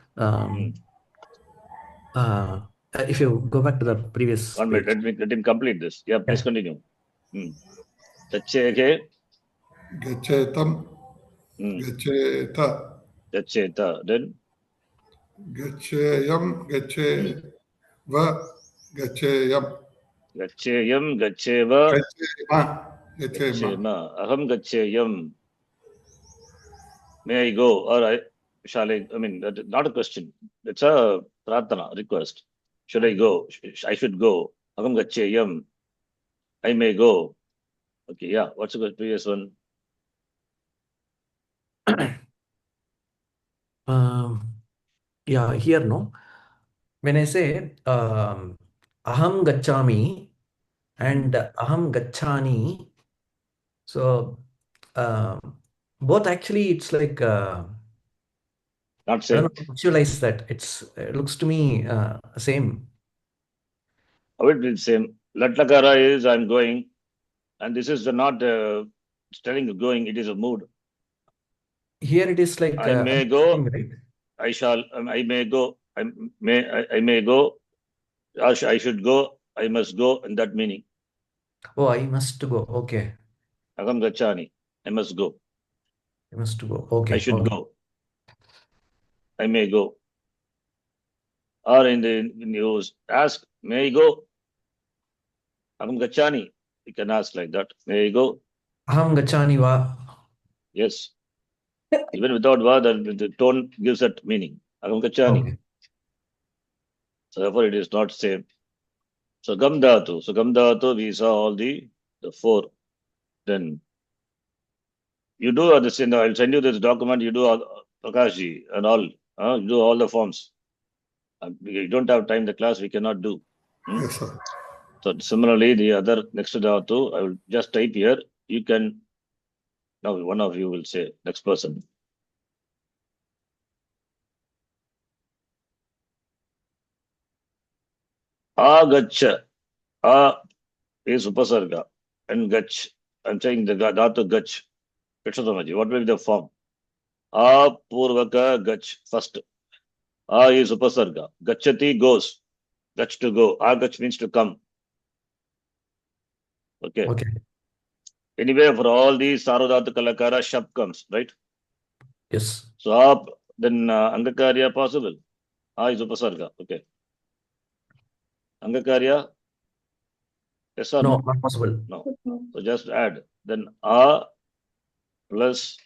If you go back to the previous. One minute, let him complete this. Yeah, please continue. Gache. Gachetam. Gacheta. Gacheta. Then Gacheyam, gacheva, gacheyam. Gacheyam, gacheva, Gachema, gachema. gachema. Aham gacheyam. May I go? Or shall I? I mean, that is not a question. It's a prarthana, request. Should I go? I should go. Aham gacheyam. I may go. Okay, yeah. What's the previous one? Yeah, here no. When I say aham gachami and aham gachani, so both actually it's like Not I same. don't know, visualize that. It looks to me same. How it is same. Latlakara is I'm going, and this is not telling you going. It is a mood. Here it is like I may go. right? I shall. I may go. I may go. I should go. I must go. In that meaning. Oh, I must go. Okay, Aham gachani. I must go. I must go. Okay, I should okay. go. I may go. Or in the news, ask, may I go? Aham gachani. You can ask like that. May I go? Aham gachani va. Yes. Even without va, the tone gives that meaning. Aham gachani. Okay. So therefore, it is not same. So gam dhatu. So gam dhatu, we saw all the four. Then you do this. I'll send you this document. You do all, Prakashji and all. You do all the forms. We don't have time in the class. We cannot do. Yes, sir. So similarly, the other next to dhatu, I will just type here. You can. Now one of you will say next person. Agacha. A is upasarga and gach. I'm saying the dhatu gach. What will be the form? A purvaka gach first. A is upasarga. Gachati goes. Gach to go. Agach means to come. Okay. Okay. Anyway, for all these sarvadhatu kalakara, shap comes, right? Yes. So then angakarya possible. A is upasarga. Okay. Angakarya. Yes or No, no? not possible. No. So just add. Then A plus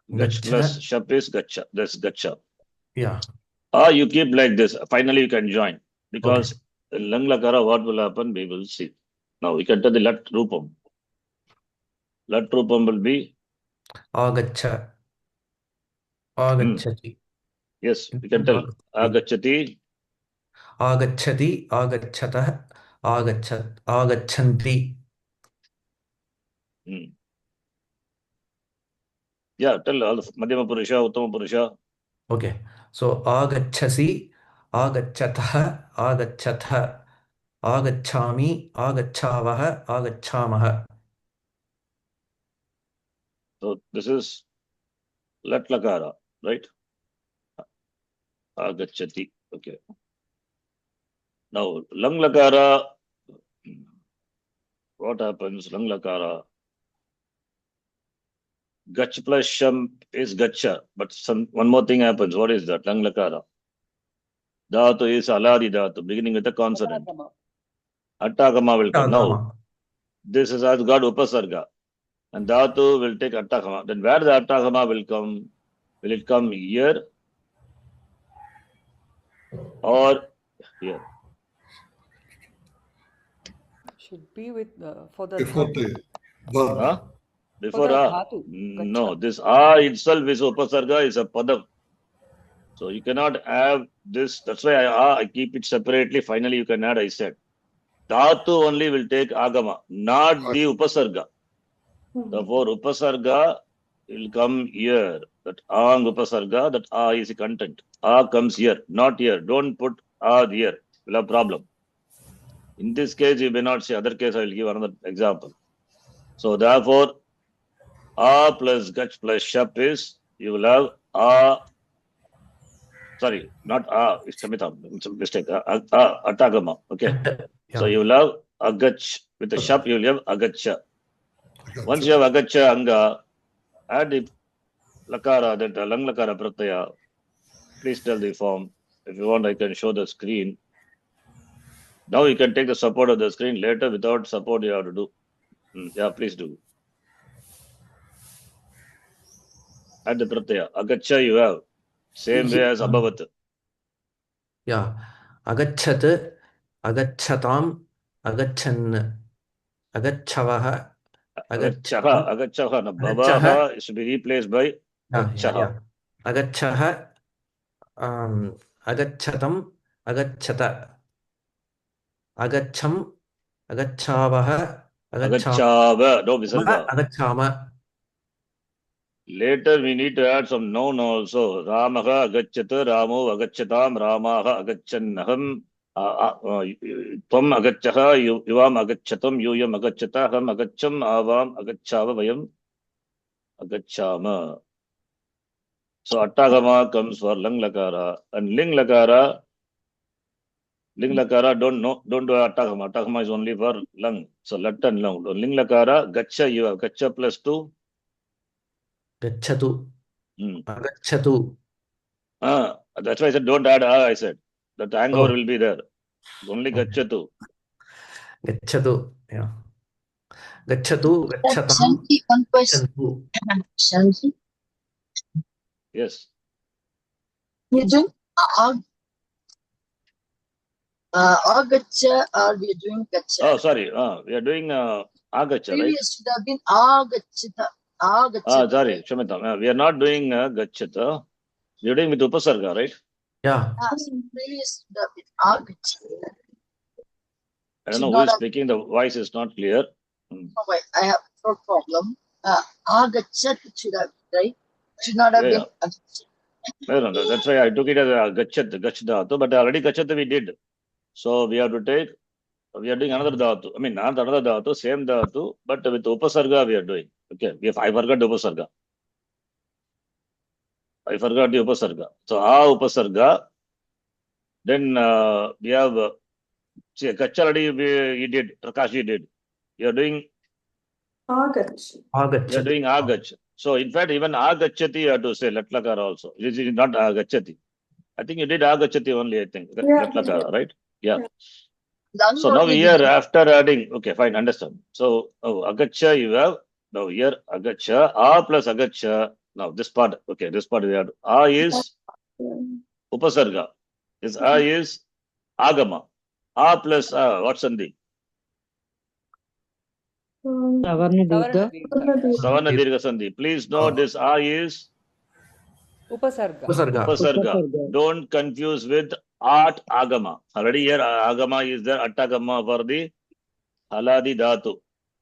gach Gacha. plus shap is gacha. That's gacha. Yeah. You keep like this. Finally, you can join. Because lang lakara, what will happen, we will see. Now, we can tell the lat rupam. Lat rupam will be? Agacha. Agachati. Yes, we can tell. Agachati. Agachati. Agachatah. Agachat. Agachanti. Yeah, tell all the Madhyama Purusha, Uttama Purusha. Okay. So agachasi. Agachatah. Agachatha. Agachami. Agachavah. Agachamaha. So this is lat lakara, right? Agachati. Okay. Now, lang lakara, what happens? Lang lakara. Gach plus sham is gacha, but one more thing happens. What is that? Lang lakara. Dhatu is aladi dhatu, beginning with a consonant. Attagama will come. Now, this has got upasarga. And dhatu will take attagama. Then where the attagama will come? Will it come here or here? Should be with for the Before dhatu. the verb. Huh? Before the a? dhatu, No, gacha. this a itself is upasarga, is a padam. So you cannot have this. That's why I keep it separately. Finally, you can add, I said. Dhatu only will take agama, not the upasarga. Therefore, upasarga will come here. That ang upasarga, that a is the content. A comes here, not here. Don't put a here. We'll have problem. In this case, you may not say. Other case, I will give another example. So therefore, a plus gach plus shap is, you will have a. Sorry, not a. It's a mistake. Atagama. Okay. Yeah. So you will have agach. With the shap, you will have agacha. Once you have agacha anga, add the lakara, that lang lakara pratyaya. Please tell the form. If you want, I can show the screen. Now you can take the support of the screen. Later, without support, you have to do. Yeah, please do. Add the pratyaya. Agacha you have. Same way as abhavat. Yeah. Agachat, agachatam, agachan, agachavaha, Agachaha. Agachaha. No, bhavaha should be replaced by gachaha. Agachaha, agachatam, agachata, agacham, agachavaha, Agachava. No visarga. agachama. Later, we need to add some noun also. Ramaha agacchata, Ramo agachatam, Ramaha agachannaham, Tvam agachaha, Yuvam agachatam, Yuyam agachata, Ham agacham, Avam agachava, Vayam agachama. So, Attagama comes for Lang Lakara. And Ling Lakara, don't do Attagama. Attagama is only for Lang. So, Lat and Lang. Ling Lakara, Gacha, you have Gacha plus 2. Gachatu, agachatu. That's why I said don't add I said. The hangover will be there. Only gachatu. Gachatu, yeah. Gachatu, gachatam, Shanti, one question. gachantu. Shanti, Yes. you're doing agacha or we're doing gacha? Oh, sorry. We are doing agacha, right? Previous should have been agachita. Agachita. Sorry, Shamita. We are not doing gachata. We are doing with upasarga, right? Yeah. Previous should have been agachita. I don't know Should who not is have- speaking. The voice is not clear. Oh, wait, I have no problem. Agachat should have been, right? Should not have Yeah, been agachita. No. That's why I took it as a gachat dhatu. But already gachata we did. So we have to take. We are doing another dhatu. I mean, not another dhatu, same dhatu, but with upasarga we are doing. Okay. I forgot the upasarga. I forgot the upasarga. So upasarga. Then we have see gacha already he did. Prakash did. You are doing. Agach. You are Agachatu. doing agach. So in fact, even agachati you have to say latlakara also. It is not agachati. I think you did agachati only. I think Yeah. latlakara, right? Yeah. Lang So now only here did- after adding, okay, fine, understand. So agacha you have now here agacha plus agacha. Now this part, okay, this part we have is upasarga. This is agama. Plus what's sandhi? Savarna Dirgha. Savarna dirgha sandhi. Please note this is Upasarga. Upasarga. upasarga. Don't confuse with art agama. Already here agama is there, attagama for the haladi dhatu.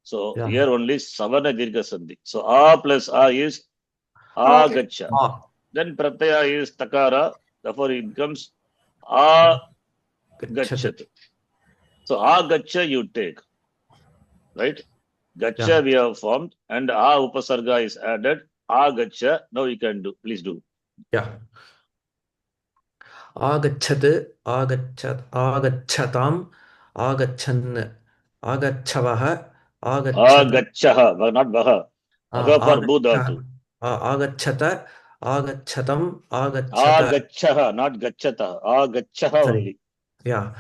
So Yeah. here only savarna dirgha sandhi. So plus is agacha. Then pratyaya is takara. Therefore it becomes agachat. So agacha you take. Right? Gacha Yeah. we have formed and upasarga is added. Agacha. Now you can do. Please do. Yeah. Agachat, agachatam, agachan, agachavaha, agachat, Agachaha, not baha. Aga for bu dhatu. agachata, agachatam, agachata. Agachaha, not gachata. Agachaha Sorry. only. Yeah.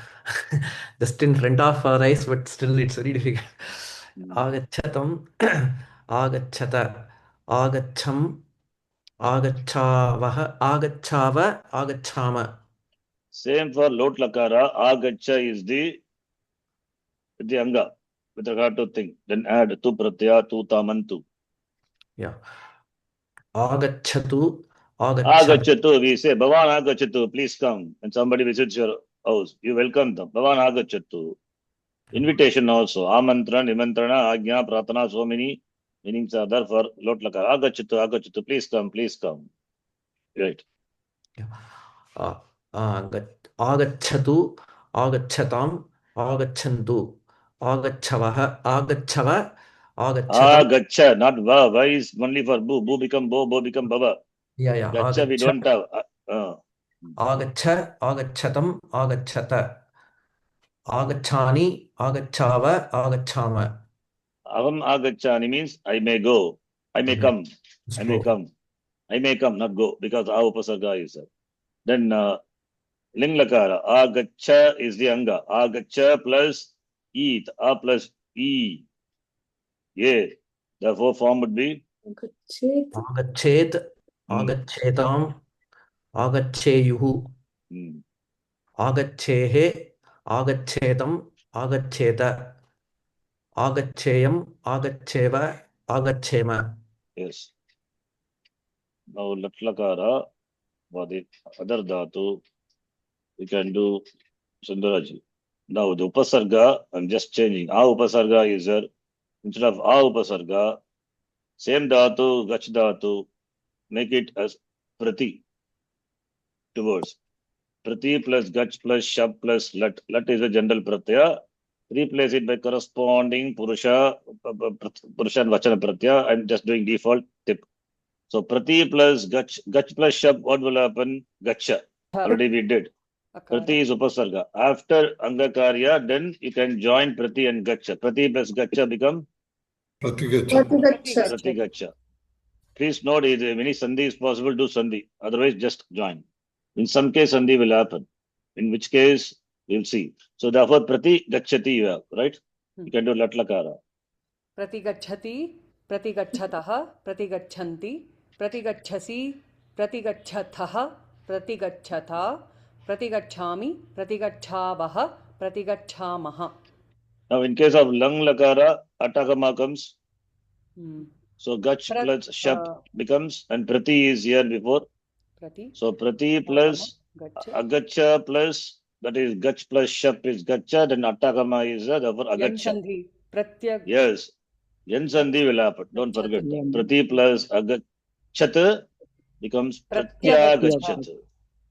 Just in front of our eyes, but still it's very difficult. Hmm. Agachatam, agachata, agacham, agachavaha, agachava, agachama. Same for lot lakara. Agacha is the anga with regard to thing. Then add tu pratyaya, tu tamantu. Yeah. Agachatu, agachatu. Agachatu, we say, Bhavan agachatu, please come. When somebody visits your house, you welcome them. Bhavan agachatu. Invitation also. Amantran, Nimantrana, Agnya, Pratana, so many meanings are there for lot lakara. Agachatu, please come. Right. Agachatu, agachatam, agachantu, agachavaha, agachava, agachatam. Agacha, not va. Va is only for bu. Bu become bo, bo become baba. Yeah. Gacha we don't have. Agacha, agachatam, agachata, agachani, agachava, agachama. Aham agachani means I may go. I may come. I may come. I may come, not go. Because upasarga is there. Then ling lakara. Agacha is the anga. Agacha plus eat. A plus e. Yeah. Therefore, form would be Gachet. Agachet, agachetam, agacheyuhu, agachehe, agachetam, agacheta, agacheyam, agacheva, agachema. yes. Now lat lakara for the other dhatu we can do Sundaraji. Now the upasarga I'm just changing. A upasarga is there instead of a upasarga. Same dhatu, gach dhatu, make it as prati, two words. Prati plus gach plus shab plus lat. Lat is a general pratyaya. Replace it by corresponding purusha and vachana pratyaya. I'm just doing default tip. So prati plus gach plus shab, what will happen? Gacha. Already we did. Prati is upasarga. After angakarya, then you can join prati and gacha. Prati plus gacha become Pratigacchati. Pratigacha. Please note, if any sandhi is possible, do sandhi. Otherwise, just join. In some case, sandhi will happen. In which case, we'll see. So therefore, pratigachati you have, right? You can do latlakara. Pratigachati, pratigachatah, pratigachanti, pratigachasi, pratigachatah, pratigachata, pratigachami, pratigachavah, pratigachamaha. Now, in case of lang lakara, atakama comes. Hmm. So gach plus shap becomes, and prati is here before. Prati. So prati plus Gacha. agacha plus, that is gach plus shap is gacha, then atakama is therefore agacha. Yansandhi. Pratyag. Yes. Yan sandhi will happen. Don't forget that. Prati plus agachat becomes pratyagachat.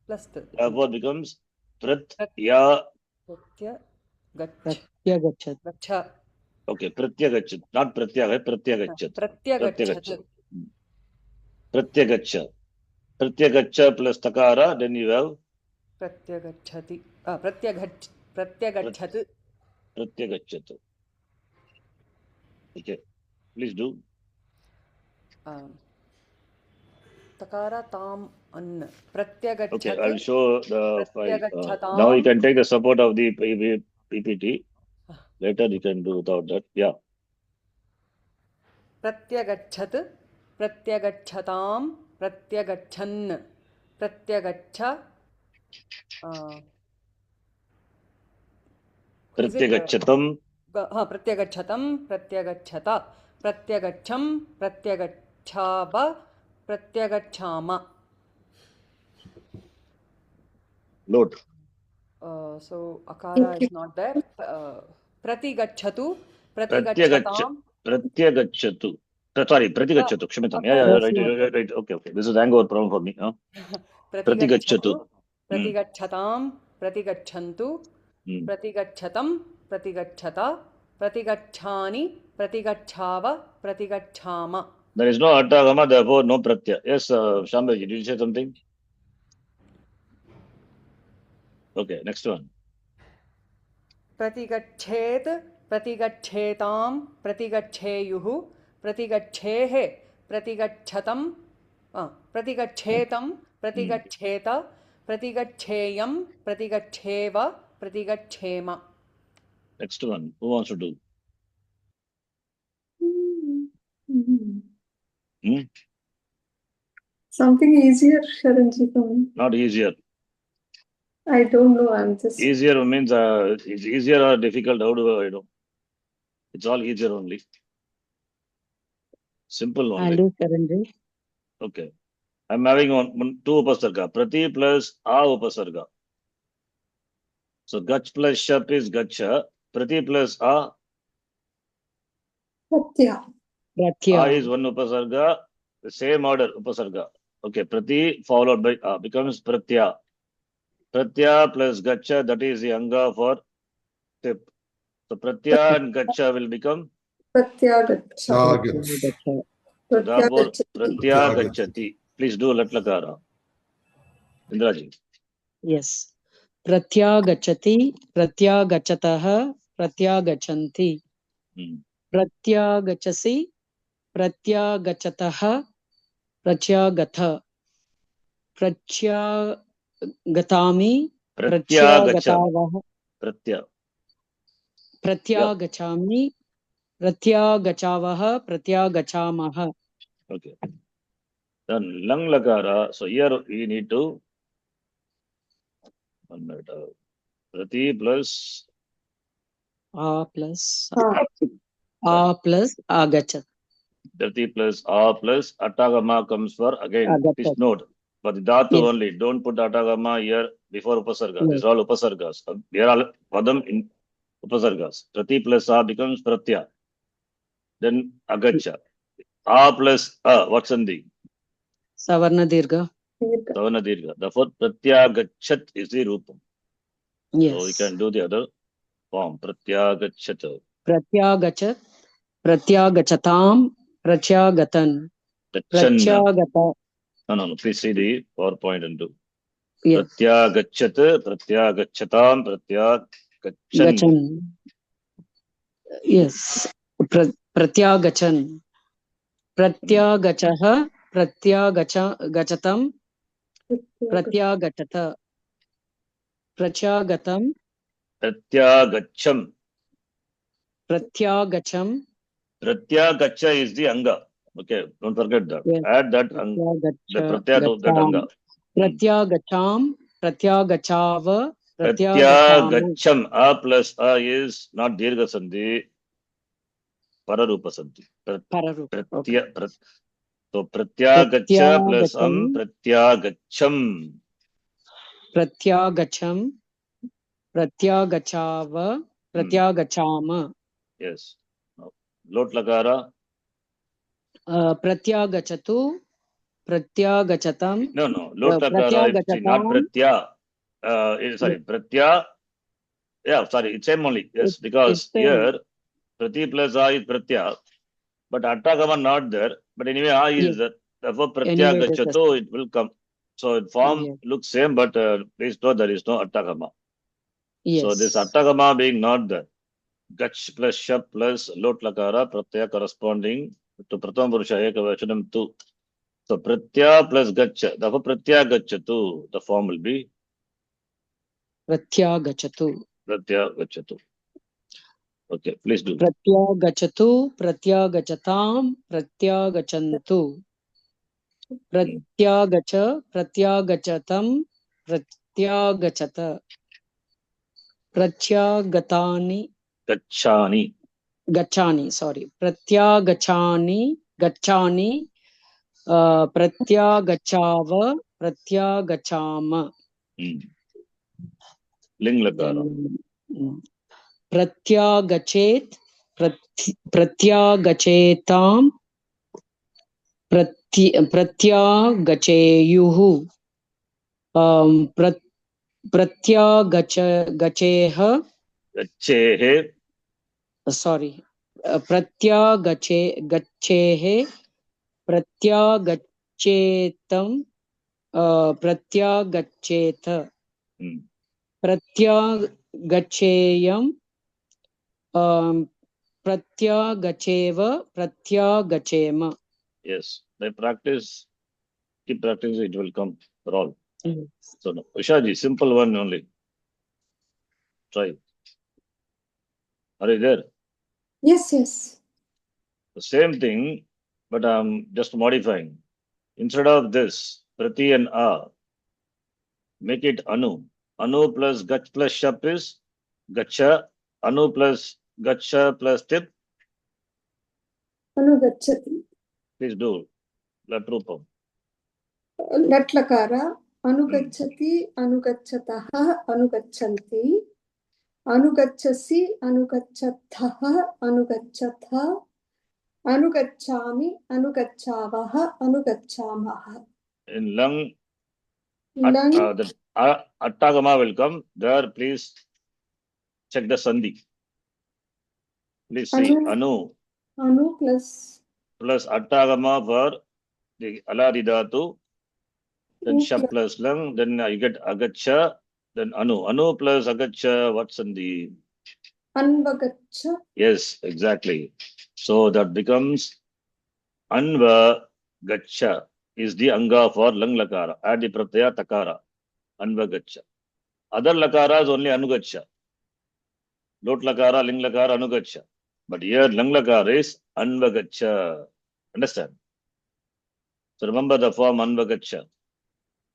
Plus the. Therefore becomes pratyagachat. Gacha. Okay, pratyagachat. Not pratyagachat. Pratyagachat. Pratyagacha. Pratyagacha plus takara, then you have Pratyagachati. Pratyagachat. pratyagachat. Okay, please do. Takara tam an. Pratyagachat. Okay, I'll show the file. Pratyagachatam. Now you can take the support of the PPT. Later you can do without that. Yeah. Pratyagachat. Pratyagachatam. Pratyagachan. Pratyagacha. Pratyagachatam. Pratyagachatam. Pratyagachata. Pratyagacham. Pratyagachava. Pratyagachama. Load. So akara is not there. Pratigachatu. Pratigachatam. Pratyagachatu. Sorry, pratigachatu. Kshamatan. Yeah, right. Okay. This is hangover problem for me. Pratigachatu. Pratigachatam. Pratigachantu. Pratigachatam. Pratigachata. Pratigachani. Pratigachava. Pratigachama. There is no atagama, therefore no pratyaya. Yes, Shambhaji, did you say something? Okay, next one. Pratigachet. Pratigachetam. Pratigacheyuhu. Pratigachehe. Pratigachatam. Pratigachetam. Pratigacheta. Pratigacheyam. Pratigacheva. Pratigachema. Next one. Who wants to do? Something easier, Sharanji, for me. Not easier. I don't know. I'm just. Easier means it's easier or difficult. How do I know? It's all easier only. Simple only. I'll do Sharanji. Okay. I'm having two upasarga. Prati plus a upasarga. So gach plus shap is gacha. Prati plus a. Pratya. A is one upasarga. The same order upasarga. Okay. Prati followed by a becomes pratya. Pratya plus gacha, that is the anga for tip. So pratya and gacha will become Pratyagacha. so therefore pratya gachati. Please do latlakara. Indraji. Yes. Pratyagachati, pratyagachatah, pratyagachanti. Pratyagachasi, pratyagachatah, pracyagatha. Gatami. Pratyagacha. Pratyagatavaha. Pratya. Pratyagachami. Pratyagachavaha. Pratyagachamaha. Okay. Then Lang Lakara. So here we need to 1 minute. Prati plus A plus agachat. Prati plus A plus Atagama comes for again. Please Agachat. note for the Dhatu Yes. only. Don't put Atagama here before Upasarga. Yes. These are all Upasargas. They are all Padam in Upasargas. Prati plus A becomes Pratya. Then Agacha. A plus A. What's in the Savarna Dirga. Dirgha. Savana Dirgha? Therefore, Pratyagachat is the Rupam. Yes. So we can do the other form. Pratyagachat. Pratyagachat. Pratyagachatam. Pratyagatan. Tachan. Pratyagata. No. Please see the PowerPoint and do. Yes. Pratyagachat, Pratyagachatam, Pratyagachan. Gachan. Yes. Pratyagachan. Pratyagachaha. Pratyagachatam. Pratyagachata. Pratyagatam. Pratyagacham. Pratyagacham. Pratyagacha is the Anga. Okay, don't forget that. Yes. Add that the Pratya to that Anga. Pratyagacham. Pratyagachava. Pratyagachama. Pratyagacham. A plus A is not Dirgha Sandhi, Pararupa Sandhi. Pararupa. Okay. So Pratyagacha plus Pratyagacham. Pratyagacham. Pratyagachava. Pratyagachama. Yes. Now, Lot Lakara. Pratyagachatu. Pratyagachatam. No. Lot Lakara is not Pratya. Sorry, Pratya. Yeah, sorry, it's same only. Yes, because here Prati plus A is Pratya, but Attagama not there. But anyway, A is there. Therefore, Pratya Anyway, Gachato, it will come. So its form looks same, but please note there is no Attagama. Yes. So this Attagama being not there, Gach plus Shap plus Lot Lakara, Pratya corresponding to Pratham Purusha Ekavachanam 2. So Pratya plus Gacha, therefore Pratya Gachatu, the form will be Pratyagachatu. Pratya Gachatu. Okay, please do. Pratyagachatu. Pratyagachatam. Pratyagachantu. Pratyagacha. Pratyagachatam. Pratyagachata. Pratyagatani. Gachani. Gachani. Sorry. Pratyagachani. Gachani. Pratyagachava. Pratyagachama. Ling Lakara. Pratyagachet. Pratyagachetam. Pratyagacheyuhu. Pratyagacheha. Gachehe. Sorry. Pratyagachehe. Pratyagachetam. Pratyagacheta. Pratyagacheyam. Pratyagacheva. Pratyagachema. Yes, by practice, keep practicing, it will come for all. So, no. Ushaji, simple one only. Try. Are you there? Yes. The same thing, but I'm just modifying. Instead of this, Prati and A, make it Anu. Anu plus Gach plus Shap is Gacha. Anu plus Gacha plus Tip. Anugachati. Please do. Latrupam. Latlakara. Anugachati. Anugachataha. Anugachanti. Anugachasi. Anugachataha. Anugachatha. Anugachami. Anugachavaha. Anugachamaha. In Lang, Lang. the Attagama will come. There, please check the Sandhi. Please see. Anu plus Attagama for the Aladi Dhatu. Then Shap plus Lang. Then you get Agacha. Then Anu plus Agacha. What's in the Anvagacha. Yes, exactly. So that becomes Anva Gacha is the Anga for Lang Lakara. Add the Pratyaya Takara. Anvagacha. Other lakaras only anugacha. Lot lakara, ling lakara, anugacha. But here lang lakara is anvagacha. Understand? So remember the form anvagacha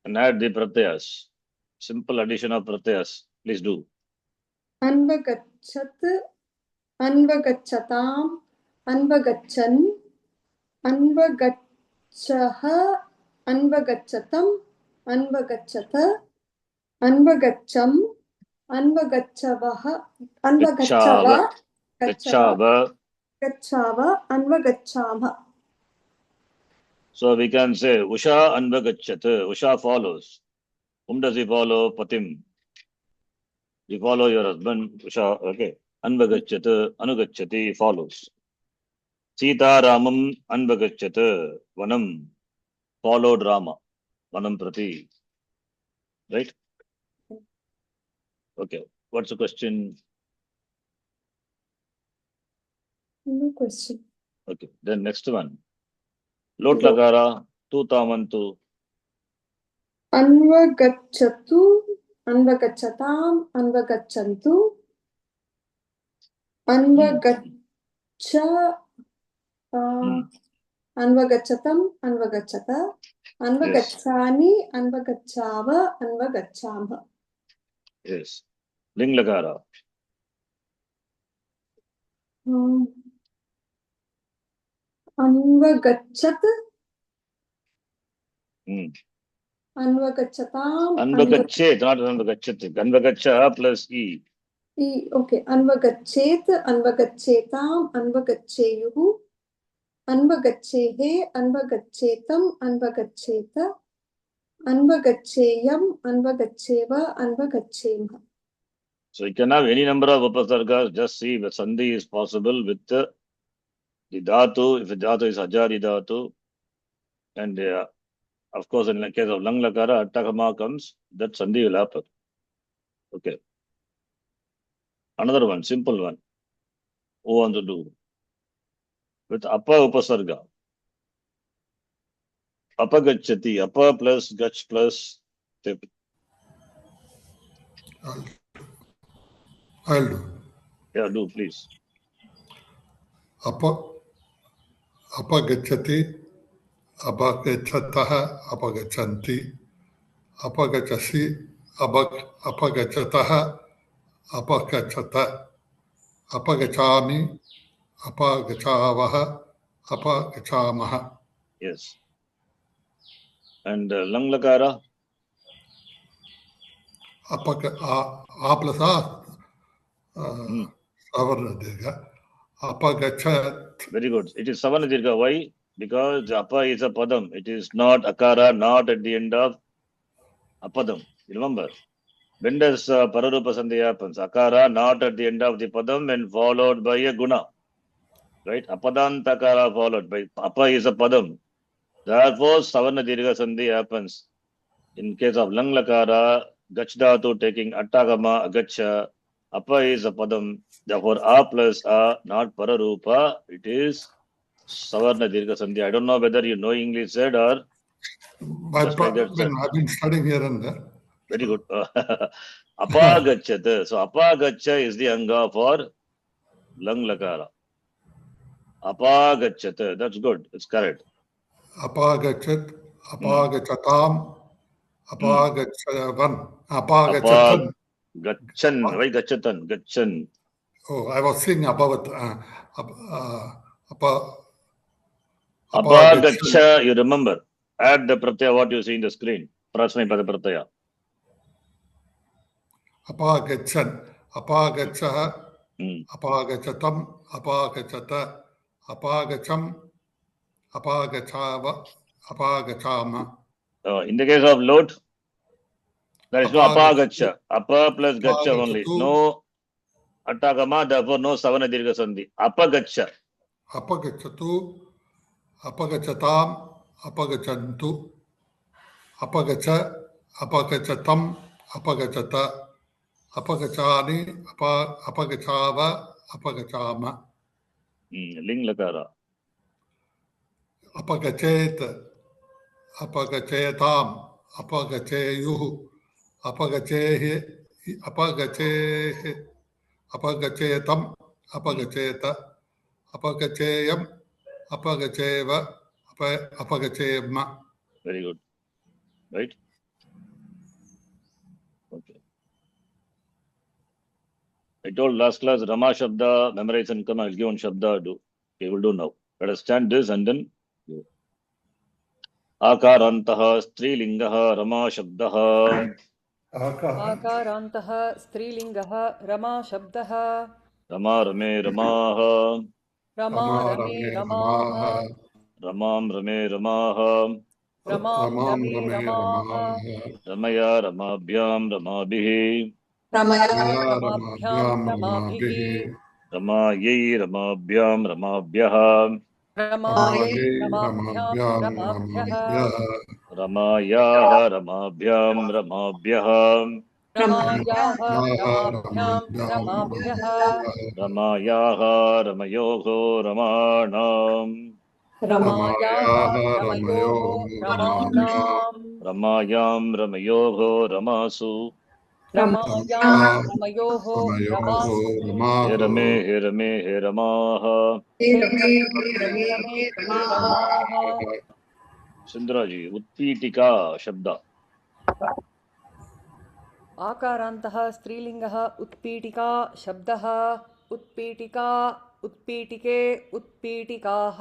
and add the pratyas. Simple addition of pratyas. Please do. अन्वगच्छत् अन्वगच्छताम् अन्वगच्छन् अन्वगच्छः अन्वगच्छतम् अन्वगच्छत अन्वगच्छम् अन्वगच्छवः अन्वगच्छव गच्छव Gachava. गच्छाव अन्वगच्छामः. So we can say Usha anvagachat. Usha follows. Whom does he follow? Patim. You follow your husband, Usha. Okay. Anvagachat, anugachati follows. Sita Ramam anvagachat. Vanam followed Rama. Vanam prati. Right? Okay. What's the question? No question. Okay. Then next one. Lot lakara. Tu tamantu. अन्वगच्छतु अन्वगच्छताम् अन्वगच्छन्तु अन्वगच्छ अन्वगच्छतम् अन्वगच्छत अन्वगच्छानि अन्वगच्छाव अन्वगच्छामः. Yes. Ling lakara. अन्वगच्छत् अन्वगच्छताम् Anvagachet, not anvagachat. Anvagacha plus E. Okay अन्वगच्छेत् अन्वगच्छेताम् अन्वगच्छेयुः अन्वगच्छेः अन्वगच्छेतम् अन्वगच्छेत अन्वगच्छेयम् अन्वगच्छेव अन्वगच्छेमः. So you can have any number of upasargas. Just see if the sandhi is possible with the dhatu. If the dhatu is hajari dhatu, and of course in the case of lang lakara, attakama comes, that sandhi will happen. Okay. Another one, simple one. Who wants to do? With apa upasarga. Apagachati. Apa plus gach plus tip. I'll do. Yeah, do please. Apagachati, apagachataha, apagachanti, apagachasi, apagachataha, apagachata, apagachami, apagachavaha, apagachamaha. Yes. And lang lakara. A plus A, Savarna Dirgha. Apagachat. Very good. It is Savana Dirgha. Why? Because apa is a padam. It is not akara, not at the end of apadam. You remember? When does pararupa sandhi happens? Akara, not at the end of the padam and followed by a guna. Right? Apadantakara followed by apa is a padam. Therefore, Savana Dirgha sandhi happens. In case of lang lakara, gachdatu taking attagama, agacha, apa is a padam. Therefore, a plus a, not pararupa. It is Savarna Dirgha Sandhi. I don't know whether you know English said or just like that said. I've been studying here and there. Very good. Apagachat. So apagacha is the anga for lang lakara. Apagachat. That's good. It's correct. Apagachat, apagachatam, apagachavan, apagachatan. Gachan. Why gachatan? Gachan. Oh, I was saying about Apagacha, you remember. Add the pratyaya what you see in the screen. Prasmai pada pratyaya. Apagachan, apagachaha, apagachatam, apagachata, apagacham, apagachava, apagachama. In the case of load, there is no apagacha. Apa plus gacha only. No attagama, therefore no savana dirgha sandhi. Apagacha. Apagachatu, apagachatam, apagachantu, apagacha, apagachatam, apagachata, apagachani, apagachava, apagachama. Ling lakara. Apagachet, apagachetam, apagacheyuh, अपगचेः अपगचेः अपगचेतम् अपगचेत अपगचेयम् अपगचेव अपगचेम. Very good. Right? Okay. I told last class Rama Shabda, memorize and come. I'll give one Shabda. Do. Okay, we'll do now. Let us stand this and then. Akarantah Strilingah Rama Shabdah. आकारान्तः स्त्रीलिङ्गः रमा शब्दः Rama Rame Ramaha. Rama रमे रमाः Ramam Rame Ramaha. रमां रमे रमाः Ramaya Ramabhyam Ramabhihi. रमया रमाभ्यां रमाभिः Ramayai Ramabhyam Ramabhyaha. रमायै रमाभ्यां रमाभ्यः Ramayaha Ramabhyam Ramabhyaha. रमायाः रमाभ्यां रमाभ्यः Ramayaha Ramayoho Ramanam. रमायाः रमयोः रमाणां Ramayam Ramayoho Ramasu. रमायां रमयोः रमासु Hirame Hirame Hiramaha. रमे रमे रमाः Sundraji, Utpitika Shabda. आकारान्तः स्त्रीलिङ्गः उत्पीठिका शब्दः उत्पीठिका उत्पीठिके उत्पीठिकाः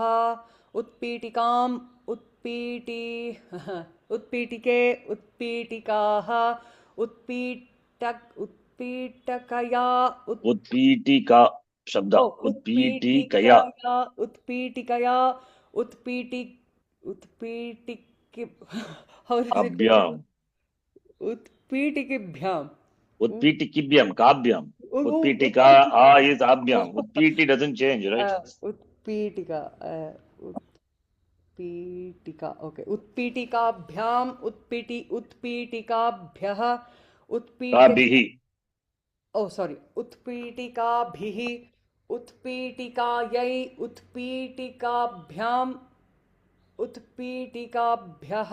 उत्पीठिकाम् उत्पीठिके उत्पीठिकाः उत्पीठकया Utpitika Shabda. Utpitikaya. उत्पीठिकया उत्पीठिक how is it? Abhyam. उत्पीठिकिभ्याम् Utpitikibhyam. Kabhyam. Utpitika A is Abhyam. Utpiti doesn't change, right? उत्पीठिका उत्पीठिका okay उत्पीठिकाभ्याम् उत्पीठिकाभ्यः Kabhihi. oh sorry उत्पीठिकाभिः उत्पीठिकायै उत्पीठिकाभ्याम् उत्पीठिकाभ्यः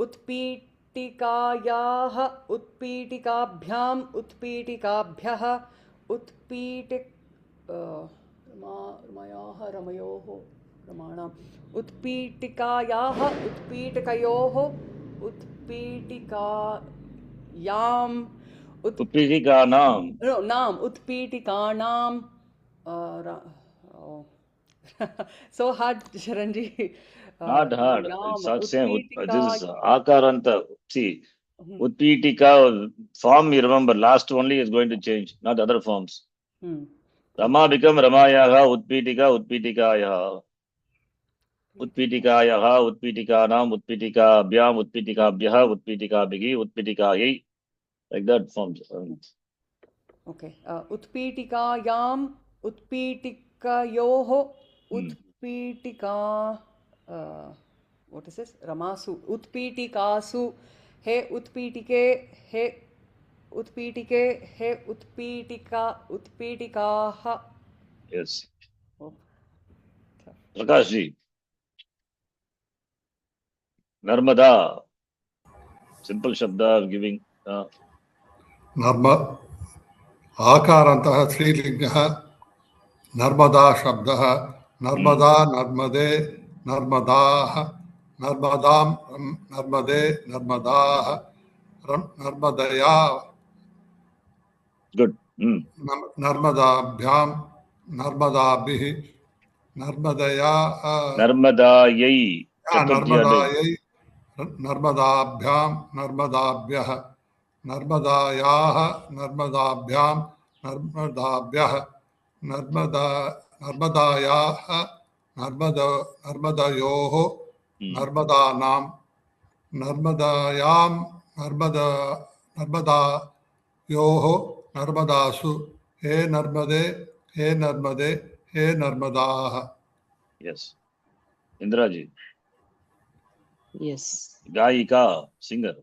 उत्पीठिकायाः उत्पीठिकाभ्याम् उत्पीठिकाभ्यः रमायाः रमयोः रमाणाम् उत्पीठिकायाः उत्पीठिकयोः उत्पीठिकायाम् Utpitika नाम उत्पीठिकानां so hard Sharanji. Not hard. Naam, It's not same. Utpitika. This is Akaranta. See, Utpitika form, you remember, last only is going to change, not other forms. Rama become Ramayaha, Utpitika, Utpitikayaha. Utpitikayaha, Utpitikanam, Utpitikabhyam, Utpitikabhyaha, Utpitikabhigi, Utpitikayai. Like that forms. Okay. Utpitikayam, Utpitikayoho, Utpitika. What is this? Ramasu. Utpitikasu. He Utpitike. He Utpitike. He Utpitika. Utpitikaha. Yes. Oh. Prakash ji. Narmada. Simple Shabda giving. नर्म आकारन्तः स्त्रीलिङ्गः नर्मदा शब्दः नर्मदा नर्मदे नर्मदाः नर्मदां नर्मदे नर्मदाः नर्मदया Good. नर्मदाभ्यां नर्मदाभिः नर्मदया Narmadayai. नर्मदायै नर्मदाभ्यां नर्मदाभ्यः नर्मदायाः नर्मदाभ्यां नर्मदाभ्यः नर्मदायाः नर्मदयोः नर्मदानां नर्मदायां नर्मदायोः नर्मदासु हे नर्मदे हे नर्मदे हे नर्मदाः. Yes. Indraji. Yes. Gayika, singer.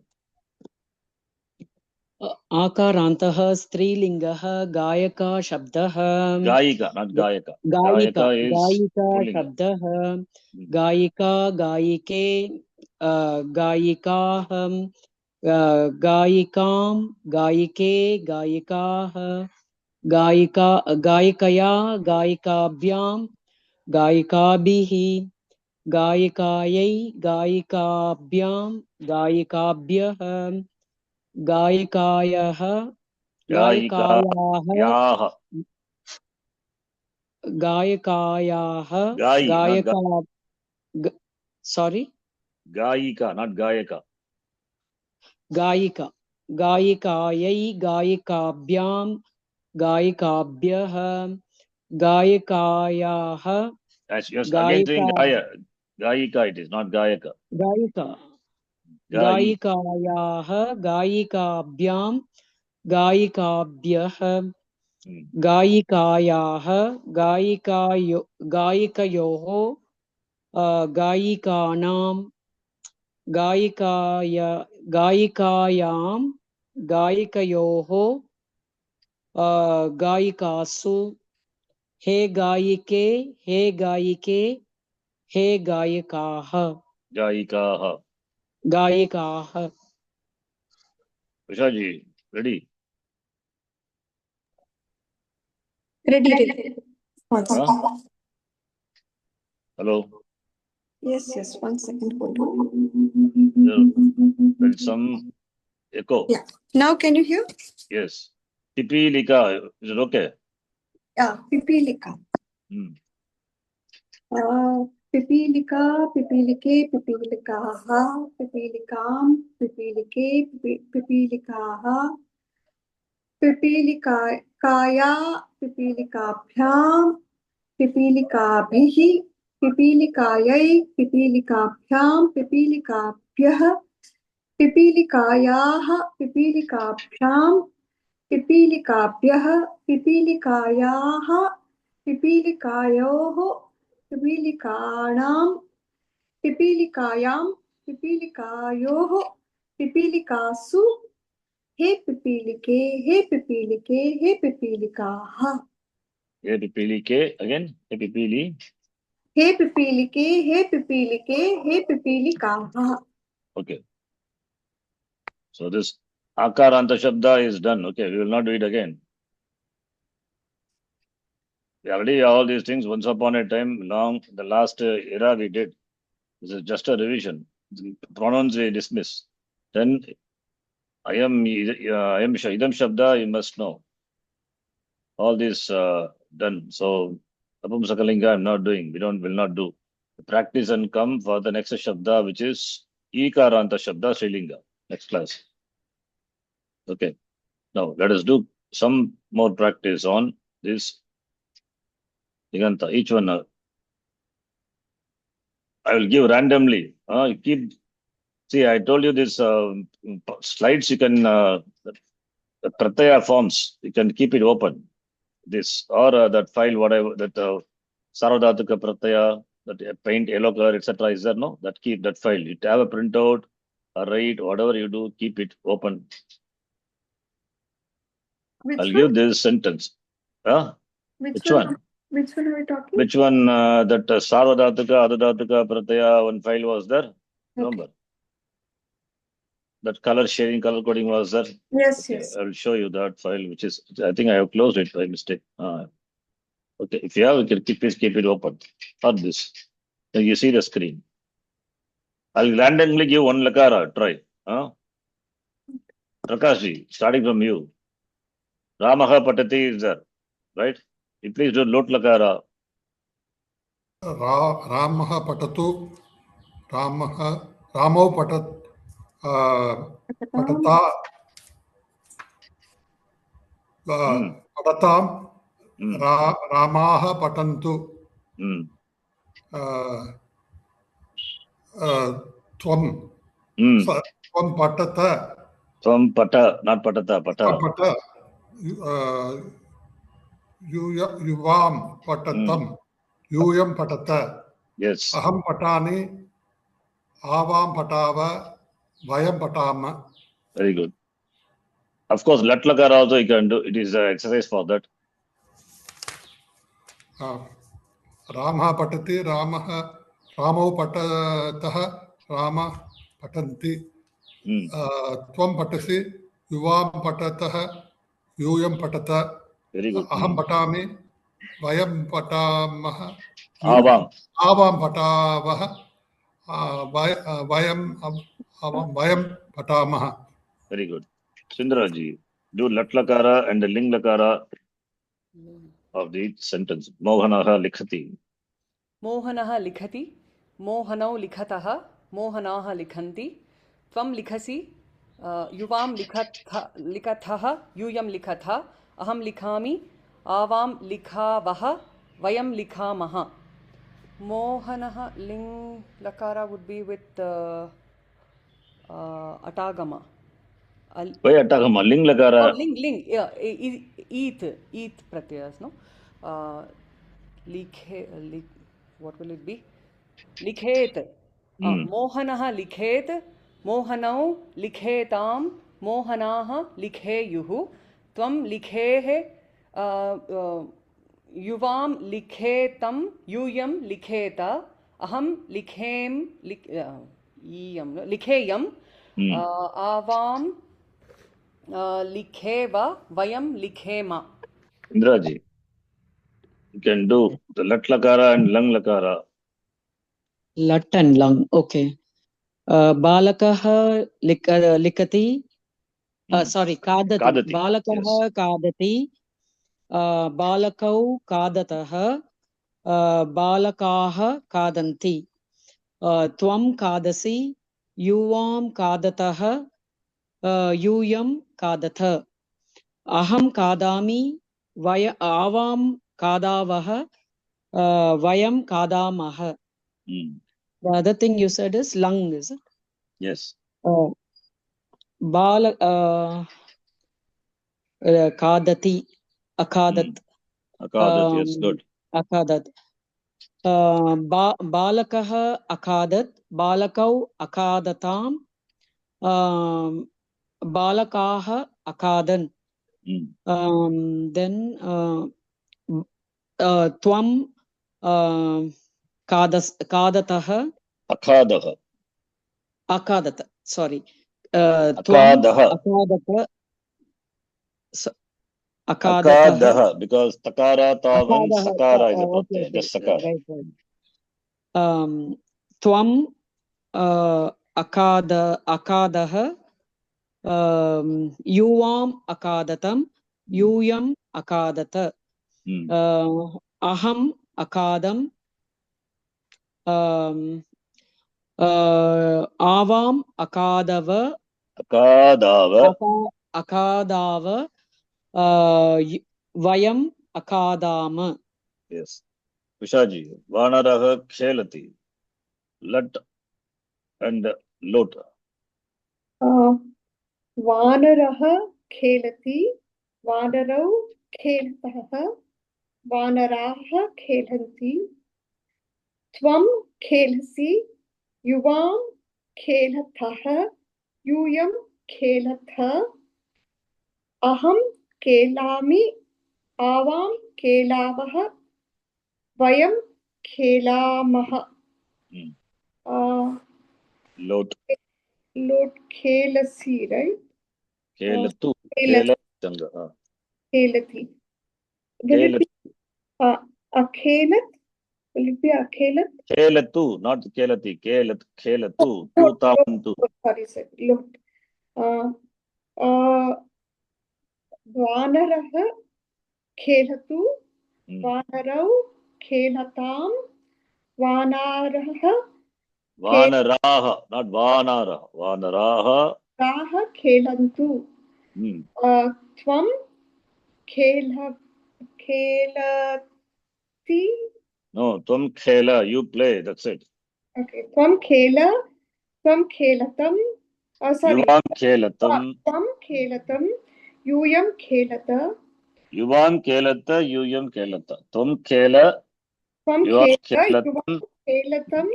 आकारान्तः स्त्रीलिङ्गः गायका शब्दः Gayika, not Gayaka. गायिका is गायिका pullinga. शब्दः गायिका गायिके गायिकाः गायिकां गायिके गायिकाः गायिकया गायिकाभ्यां गायिकाभिः गायिकायै गायिकाभ्यां गायिकाभ्यः गायिकायाः गायिकायाः Yaha. गायिकायाः Gayi, not गायिका sorry Gayika, not Gayaka. गायिका गायिकायै गायिकाभ्यां गायिकाभ्यः गायिकायाः As you're again saying गायिका Gaya. Gayika it is, not Gayaka. गायिका Gayi. गायिकायाः गायिकाभ्यां गायिकाभ्यः गायिकायाः गायिकयोः गायिकानां गायिकायां गायिकयोः गायिकासु hey गायिके hey गायिके hey गायिकाः Gayikaha. गायिकाः Ushaji, ready? Ready. Huh? Hello? Yes, one second, hold on. There is some echo. Yeah. Now can you hear? Yes. Tipilika, is it okay? Yeah, pipilika. Pipilika, pipilike, pipilikaha, pipilikam, pipilike, pipilikaha, pipilikaya, pipilikabhyam, pipilikabhihi, pipilikayai, pipilikabhyam, pipilikabhyah, पिपीलिकायाः पिपीलिकाभ्यां पिपीलिकाभ्यः पिपीलिकायाः पिपीलिकायोः पिपीलिकाणां पिपीलिकायां पिपीलिकायोः पिपीलिकासु hey पिपीलिके hey पिपीलिके hey पिपीलिकाः He pipilike again. He pipili. Hey पिपीलिके hey पिपीलिके hey पिपीलिकाः. Okay. So this Akaranta Shabda is done. Okay, we will not do it again. We already all these things once upon a time, long the last era we did. This is just a revision. Pronouns we dismiss. Then I am Idam Shabda, you must know. All this done. So Apam Sakalinga I'm not doing. Will not do. Practice and come for the next Shabda, which is Ikaranta Shabda Srilinga. Next class. Okay. Now let us do some more practice on this Diganta. Each one I will give randomly. See, I told you this slides you can the Pratyaya forms, you can keep it open. This or that file, whatever that Sarvadhatuka Pratyaya, that paint yellow color, etc. Is there? No, that keep that file. You have a printout or write, whatever you do, keep it open. I'll give this sentence. Which one? Which one are we talking? Which one? That Sarvadhatuka, Adhadhatuka Pratyaya, one file was there. Remember? That color sharing, color coding was there. Yes, Okay, yes. I will show you that file, which is, I think I have closed it by mistake. Okay, if you have, you can keep it open. Or this. Then you see the screen. I'll randomly give one lakara. Try. Prakashji, starting from you. Ramaha Patati is there, right? You please do lot lakara. Ramaha Patatu. Ramo Patat. Patata. Patatam. Ramaha Patantu. Tvam. Tvam Patata. Tvam Pata, not Patata, Pata. Pata. Yuvam Patatam. Yuyam Patata. Yes. Aham Patani. Avam Patava. Vayam Patama. Very good. Of course, Lat lakara also you can do. It is an exercise for that. Rama Patati. Ramo Patataha. Rama Patanti. Hmm. त्वं पठसि युवां पठतः यूयं पठत Very good. अहं पठामि वयं पठामः Avam. आवां पठावः वयं पठामः. Very good. Sindharaji, do Latlakara and the Ling Lakara of the sentence. Mohanaha likhati. मोहनः लिखति मोहनौ लिखतः मोहनाः लिखन्ति त्वं लिखसि युवां लिखतः यूयं लिखथ अहं लिखामि आवां लिखावः वयं लिखामः मोहनः लिङ् लकार would be with atagama Why Atagama? Ling Lakara. oh ling yeah eat pratyas no likhe what will it be लिखेत मोहनः लिखेत मोहनौ लिखेतां मोहनाः लिखेयुः त्वं लिखेः युवां लिखेतं यूयं लिखेत अहं लिखेयं आवां लिखेव वयं लिखेम. Indraji, you can do the Latlakara and Lang Lakara. Lat and Lang. Okay. Balakah likati. Sorry, kadati. Balakah kadati. Balakau kadatah. Balakaah kadanti. Tvam kadasi. Yuvam kadatah. Yuyam kadatha. Aham kadami. Avam kadavah. Vayam kadamah. The other thing you said is lung, is it? Yes. Kadati. Akadat. Akadat, yes, good. Akadat. Balakah akadat. Balakau akadatam. Balakaha akadan. Then Tvam kadatah. Akadat. Sorry. Akadaha. Akadaha. Because takara, tavan, sakara is a pratyaya. Just sakara. Right. Tvam akadaha. Yuvam akadatam. Yuyam akadata. Aham akadam. Avam akadava. Akadava. Vayam akadama. Yes. Vishaji, Vanaraha Khelati. Lat and Lot. वानरः खेलति वानरौ खेलतः वानराः खेलन्ति त्वं खेलसि युवां खेलतः यूयं खेलथ अहं खेलामि आवां खेलावः वयं खेलामः. Lot. Lot khelasi, right? Khelatu. Khelati. Will it be akhelat? Will it be akhelat? Khelatu, not Khelati. Khelatu. Two. Sorry, sir. Lot. Vanarah khelatu. Vanarau khelatam. Vanarah. Vanaraha, not Vanara. Vanaraha. Raha khelantu. Tvam khelati. No, Tvam khela, you play, that's it. Okay. Tvam khelatam. Sorry. Yuvam khelatam. Tvam khelatam. Yuyam khelata. Yuvam khelata, Yuyam khelata. Tvam khela. Yuvam khelatam.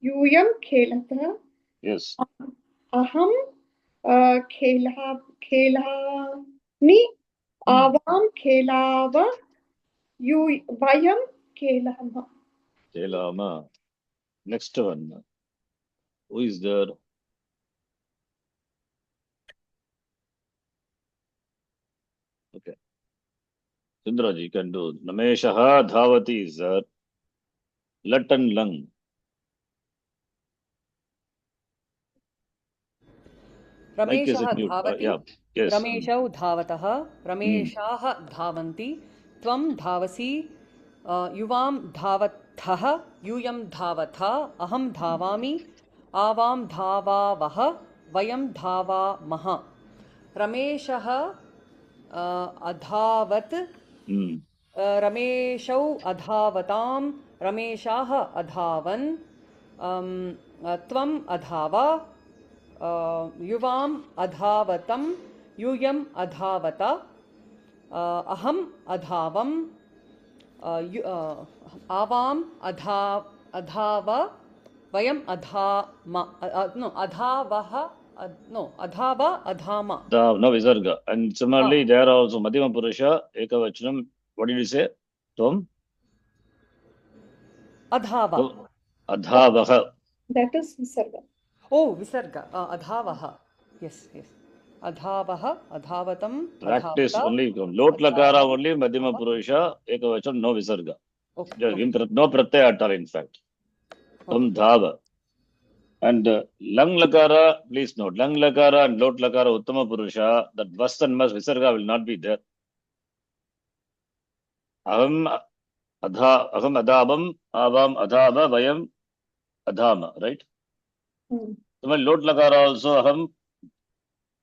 Yuyam khelata. Yes. Aham khelani. Avam khelava. Vayam khelama. Khelama. Next one. Who is there? Sundaraj, you can do. Nameshaha dhavati is lat and lung. Mic is रमेशः in mute. धावति Yeah. Yes. रमेशौ धावतः रमेशाः धावन्ति त्वं धावसि युवां धावथः यूयं धावथ अहं धावामि आवां धावावः वयं धावामः रमेशः अधावत् Hmm. रमेशौ अधावतां रमेशाः अधावन् त्वम् अधाव युवाम् अधावतं यूयम् अधावत अहम् अधावम् आवाम् अधाव वयम् अधाम अधाव अधाम. No visarga. And similarly, there also Madhyama Purusha, Ekavachanam. What did you say? Tvam? अधाव. Adhavaha. That is Visarga. Oh, Visarga. Adhavaha. Yes, yes. Adhavaha, Adhavatam, Practice Adhavata. only. Lot Lakara only, Madhyama Purusha, Ekavachanam, no visarga. Okay. No pratyaya at all, in fact. Tvam dhava. And Lang Lakara, please note, Lang Lakara and Lot Lakara, Uttama Purusha, that vas and mas visarga will not be there. Aham adhabam, avam adhava, vayam adhama, right? Similarly, Lot Lakara also, aham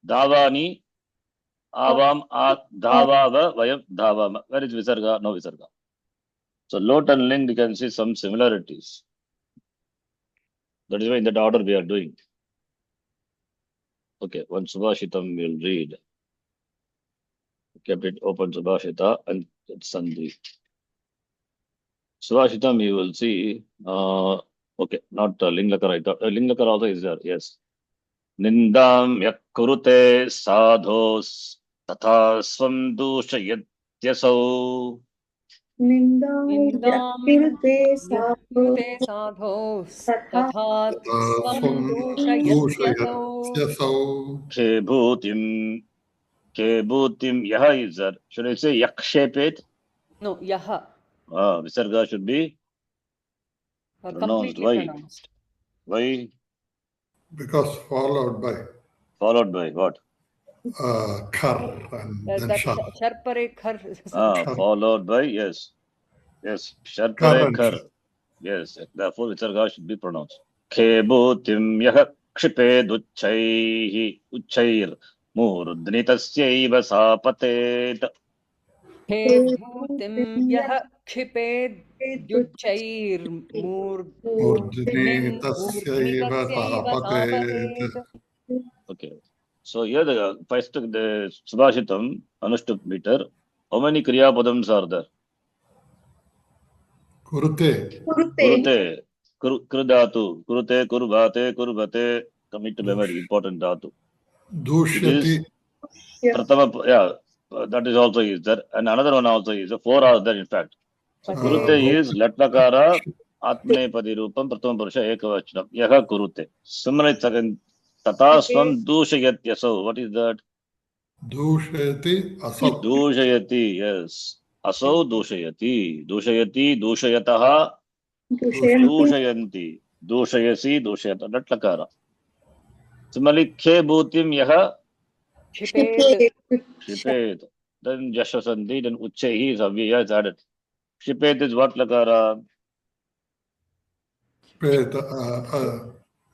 dhavani, avam dhava, vayam dhavama. Where is visarga? No visarga. So Lot and Ling, you can see some similarities. That is why in that order we are doing. Okay, one Subhashitam we'll read. Kept it open, Subhashita, and it's Sandhi. Subhashitam you will see, okay, not Linglakara. Linglakara also is there, yes. Nindam yakkurute sadhos tatha swam dushayatyasau. Nindam yakirte sadho साधो तथा तथा स्वं स्वं दूषयत्यसौ. दूषयत्यसौ Kebhutim yaha is there. Should I say yakshepet? No, yaha. Visarga should be pronounced. Completely Why? pronounced. Why? because followed by Followed by what? kar and then That shar. sharpare khar. Followed by, yes. Yes. Sharpare kar. Yes. Therefore, Visarga should be pronounced. Kebhutim yaha kshiped uchchair murdnitasyaiva sapatet. हे भूतिं यः क्षिपेद्युच्चैर्मूर्ध्नि Murdini tasyaiva सापतेत्. Okay. So here the first the Subhashitam, Anushtup meter. How many Kriya Padams are there? kurute. Kurute, Krudatu, Kurute, Kurvate, Kurvate, commit to memory, important dhatu. Dushyati. Prathama, yeah, that is also is there. And another one also is there. 4 are there in fact. So Kurute is Latlakara, Atme Padirupam, Prathama Purusha, Ekavachanam, Yaha Kurute. Similarly, second, Tatasvam Dushayatyasau. What is that? Dushyati asau. Dushayati, yes. Asau Dushayati. Dushayati, Dushayataha, Dushayanti. Dushayasi, Dushayata. Latlakara. Similarly, Khe Bhutim Yaha क्षिपेत्. Shipet. Then Jashasanti, then Uchehi is Avya is added. Shipet is what Lakara?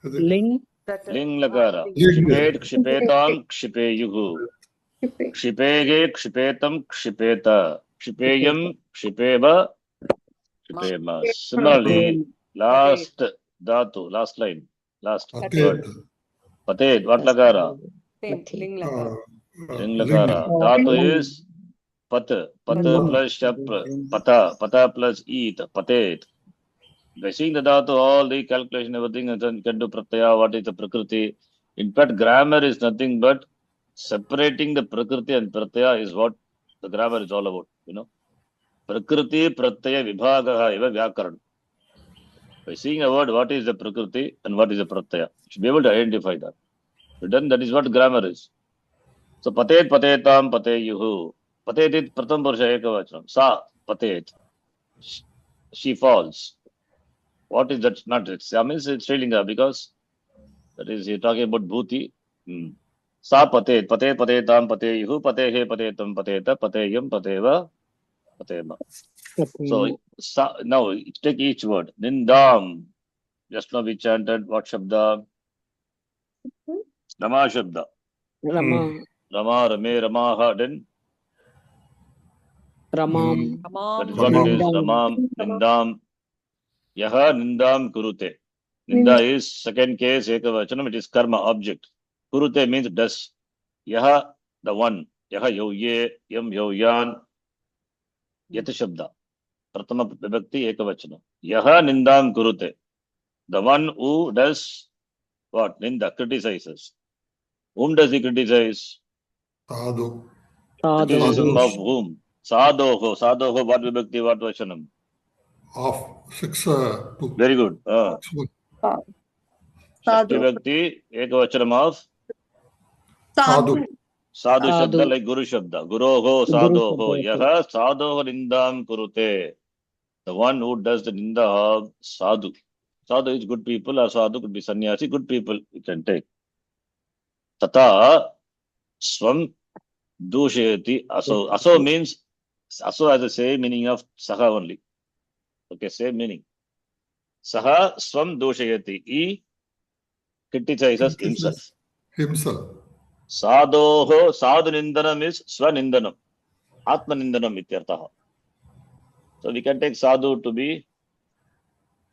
Ling. Ling Lakara. Ling. Shipet, Kshipetam, Kshipeyuhu. Kshipege, Kshipetam, Kshipeta. Kshipeyam, Kshipeva, Kshipema. Similarly, last dhatu, last line, last word. Patet, what Lakara? Same. Ling lakara. Ling Lakara. Dhatu is Pat. Pat plus Shap. Pata. Pata plus Eat. Patet. By seeing the dhatu, all the calculation, everything, and then you can do pratyaya, what is the prakriti. In fact, grammar is nothing but separating the prakriti and pratyaya is what the grammar is all about, you know. Prakriti, pratyaya, vibhagaha, eva vyakaran. By seeing a word, what is the prakriti and what is the pratyaya. You should be able to identify that. Then that is what grammar is. So patet, patetam, pateyuhu. Patet it pratham purusha ekavachanam. Sa patet. She falls. What is that? Not it. I mean, it's Srilinga because that is you're talking about bhuti. Sa patet. Pate patetam pateyuhu. Patehe patetam pateta. Pateyam pateva patema. So now take each word. Nindam. Just now we chanted what shabda? Rama shabda. Rama. Rama, Rame, Ramaha. Then Ramam. that is what it is. Ramam, Nindam. Yaha Nindam Kurute. Ninda is second case ekavachanam. It is karma object. Kurute means does. Yaha the one. Yaha yoye yam yoyan. Yat shabda. Prathama vibhakti ekavachanam. Yaha Nindam Kurute. The one who does what? Ninda, criticizes. Whom does he criticize? Sadhu. Criticism of whom? Sadhoho. Sadhoho, what vibhakti, what vachanam? Of 6 2. Very good. Sadhu. Vibhakti, ekavachanam of Sadhu. sadhu shabda like guru shabda. Guroho, sadhoho. Yaha sadhoho nindam kurute. The one who does the ninda of sadhu. Sadhu is good people, or sadhu could be sannyasi, good people you can take. Tata swam dushayati aso. Aso means, aso has the same meaning of saha only. Okay, same meaning. Saha swam dushayati. He criticizes himself. Sadhoho, sadhu nindanam is swanindanam. Atma nindanam ityartaha. So we can take sadhu to be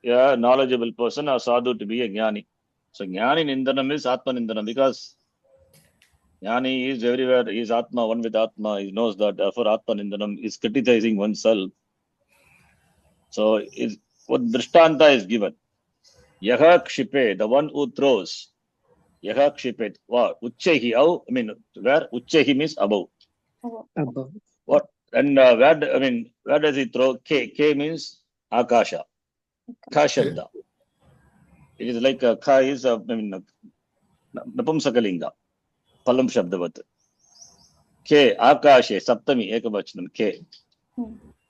a knowledgeable person or sadhu to be a jnani. So jnani nindanam is atma nindanam because jnani is everywhere. He is atma, one with atma. He knows that. Therefore, atma nindanam is criticizing oneself. So what drishtanta is given. Yaha kshipe, the one who throws. Yaha kshipe. What? Uchehi. I mean, where? Uchehi means above. Above. What? And where does he throw? K. K means akasha. Ka shabda. It is like ka is napumsakalinga. Palam shabdavat. K. Akashe. Saptami. Ekavachanam. K.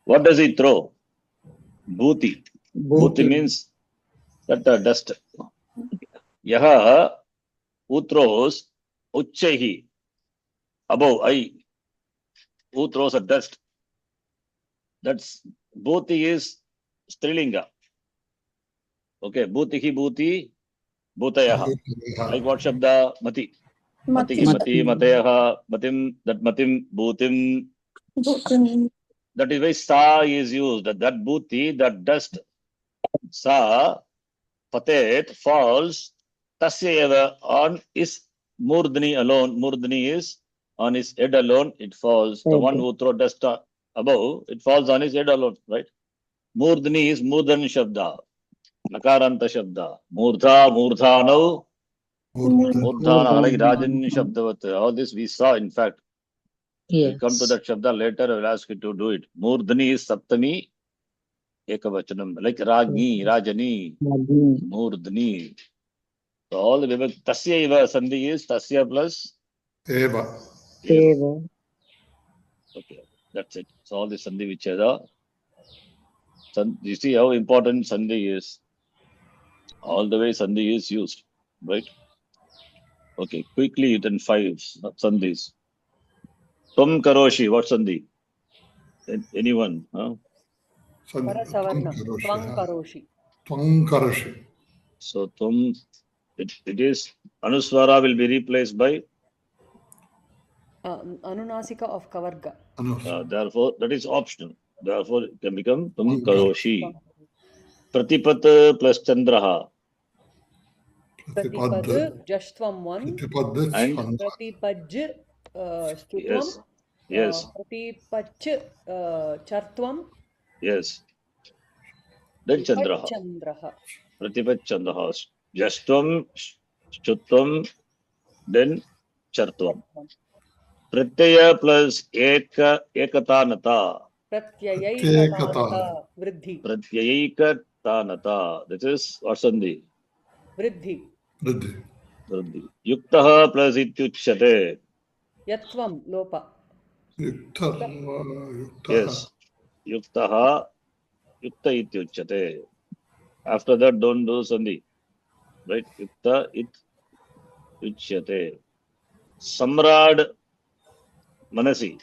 What does he throw? Bhuti. Bhuti means that dust. Yaha who throws uchehi. Above. Who throws a dust. That's bhuti is strilinga. Okay, bhutihi bhuti, bhutayaha. Like what shabda? Mati. Matihi mati, matayaha, matim, that matim, bhutim. That is why sa is used. That bhuti, that dust, sa, patet, falls, tasya eva, on his murdhani alone. Murdhani is on his head alone, it falls. The one who throw dust above, it falls on his head alone, right? Murdhani is murdhan shabda. Nakaranta shabda. Murdha, murdhanau. Murdhana, like Rajan shabdavat. All this we saw, in fact. We'll come to that shabda later. I will ask you to do it. Murdhani is saptami ekavachanam. Like Ragni, Rajani, Murdhani. So all the vibhakti. Tasya eva sandhi is tasya plus Eva. Okay, that's it. So all the sandhi vicheda. You see how important sandhi is. All the way sandhi is used, right? Okay, quickly you can 5 sandhis. Tvam karoshi, what sandhi? Anyone? Huh? Parasavarnam. Twang karoshi. So tvam, it is anuswara will be replaced by Anunasika of kavarga. therefore that is optional. Therefore it can become tvam karoshi. Pratipat plus chandraha. Pratipad jashtvam one. And Pratipaj stutvam. Yes. Pratipach chartvam. Yes. Then chandraha. Pratipat chandraha. Jashtvam, stutvam, then chartvam. Pratyaya plus ekatanata. Pratyayikatanata. Vriddhi. Pratyayikatanata. This is what sandhi? Vriddhi. Yuktaha plus ityuchyate. Yatvam lopa. युक्तः Yes. Yuktaha. Yukta ityuchyate. After that, don't do sandhi. Right? Yukta ityuchyate. Samrad manasi.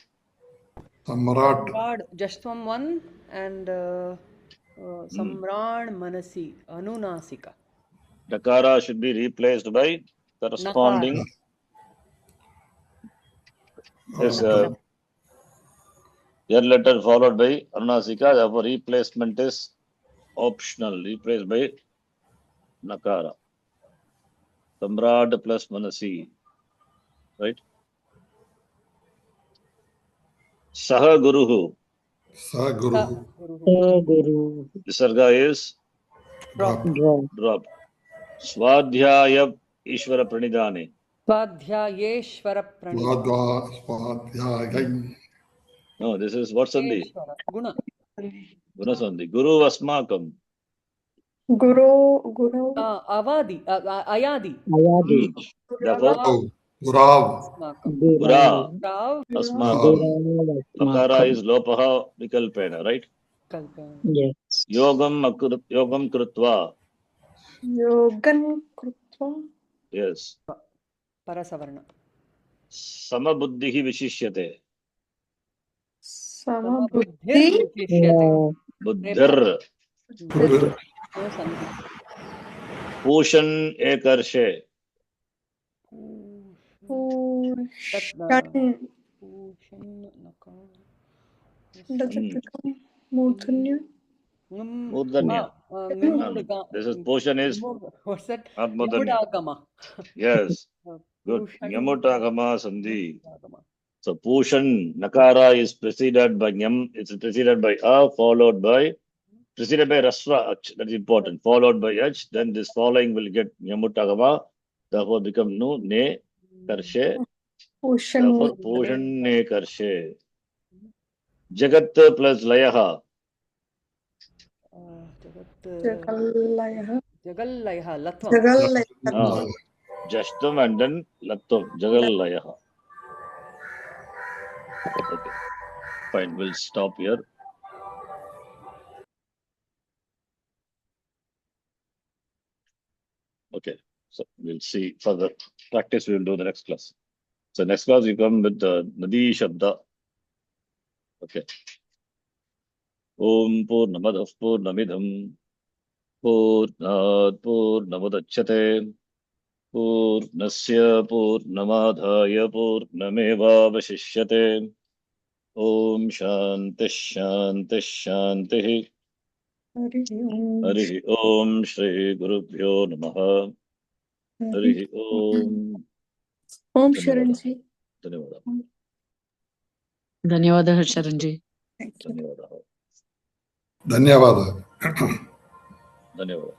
सम्राट Samrad, just from one, and Samrad Manasi, Anunasika. Dakara should be replaced by corresponding. Yes, your letter followed by Anunasika. Therefore, replacement is optional. Replaced by Nakara. Samrad plus Manasi. Right? Saha Guruhu. स गुरुः Guru. Visarga is Drop. dropped. Swadhyaya Ishvara Pranidhane. Swadhyayeshwara Pranidhana. स्वाध्यायै No, this is what sandhi? Yeshwara. Guna. Guna sandhi. Guru Asmakam. Guru, Guru, Avadi. Ayadi. Ayadi. Therefore, Gurav Asmakam. Gura Rav. Asmakam. Guru. Lakara is Lopaha Vikalpena, right? Kalpana. Yes. Yogam Krutva. Yogan Krutva, Yes. Parasavarna. Samabuddhihi Vishishyate. Samabuddhi, Vishishyate. Buddhir. No sandhi. Pushan Ekarshe. Pushan, does it become Murthanya? Murdanya. This is Pushan is What's that? not Murdanya. Yamudagama. Yes. Good. Pushan. Nyamutagama sandhi. So Pushan Nakara is preceded by Nyam. It's preceded by A, followed by preceded by Rasva Ach. That's important. Followed by Ach. Then this following will get Nyamutagama. Therefore become Nu Ne Karshe. Pushan, Therefore Pushan Ne Karshe. Jagat plus Layaha. Jagallayaha, Jagallayaha. Latvam. Jagallayaha, Jashtam and then Latvam. Jagallayaha. Okay. Fine. We'll stop here. Okay. So we'll see further practice. We will do the next class. So next class we come with the Nadi Shabda. Okay. Om Purnamadav Purnamidham Purnat Purnamudachyate Purnasya Purnamadhaya Purnamevavashishyate. Om Shanti Shanti Shanti. Hari Om Shri Gurubhyo Namaha. Hari Om. Om Sharanji. Dhanyawada. ಧನ್ಯವಾದ ಶರಣ್ಜಿ. Dhanyawada. धन्यवाद Dhanyawada.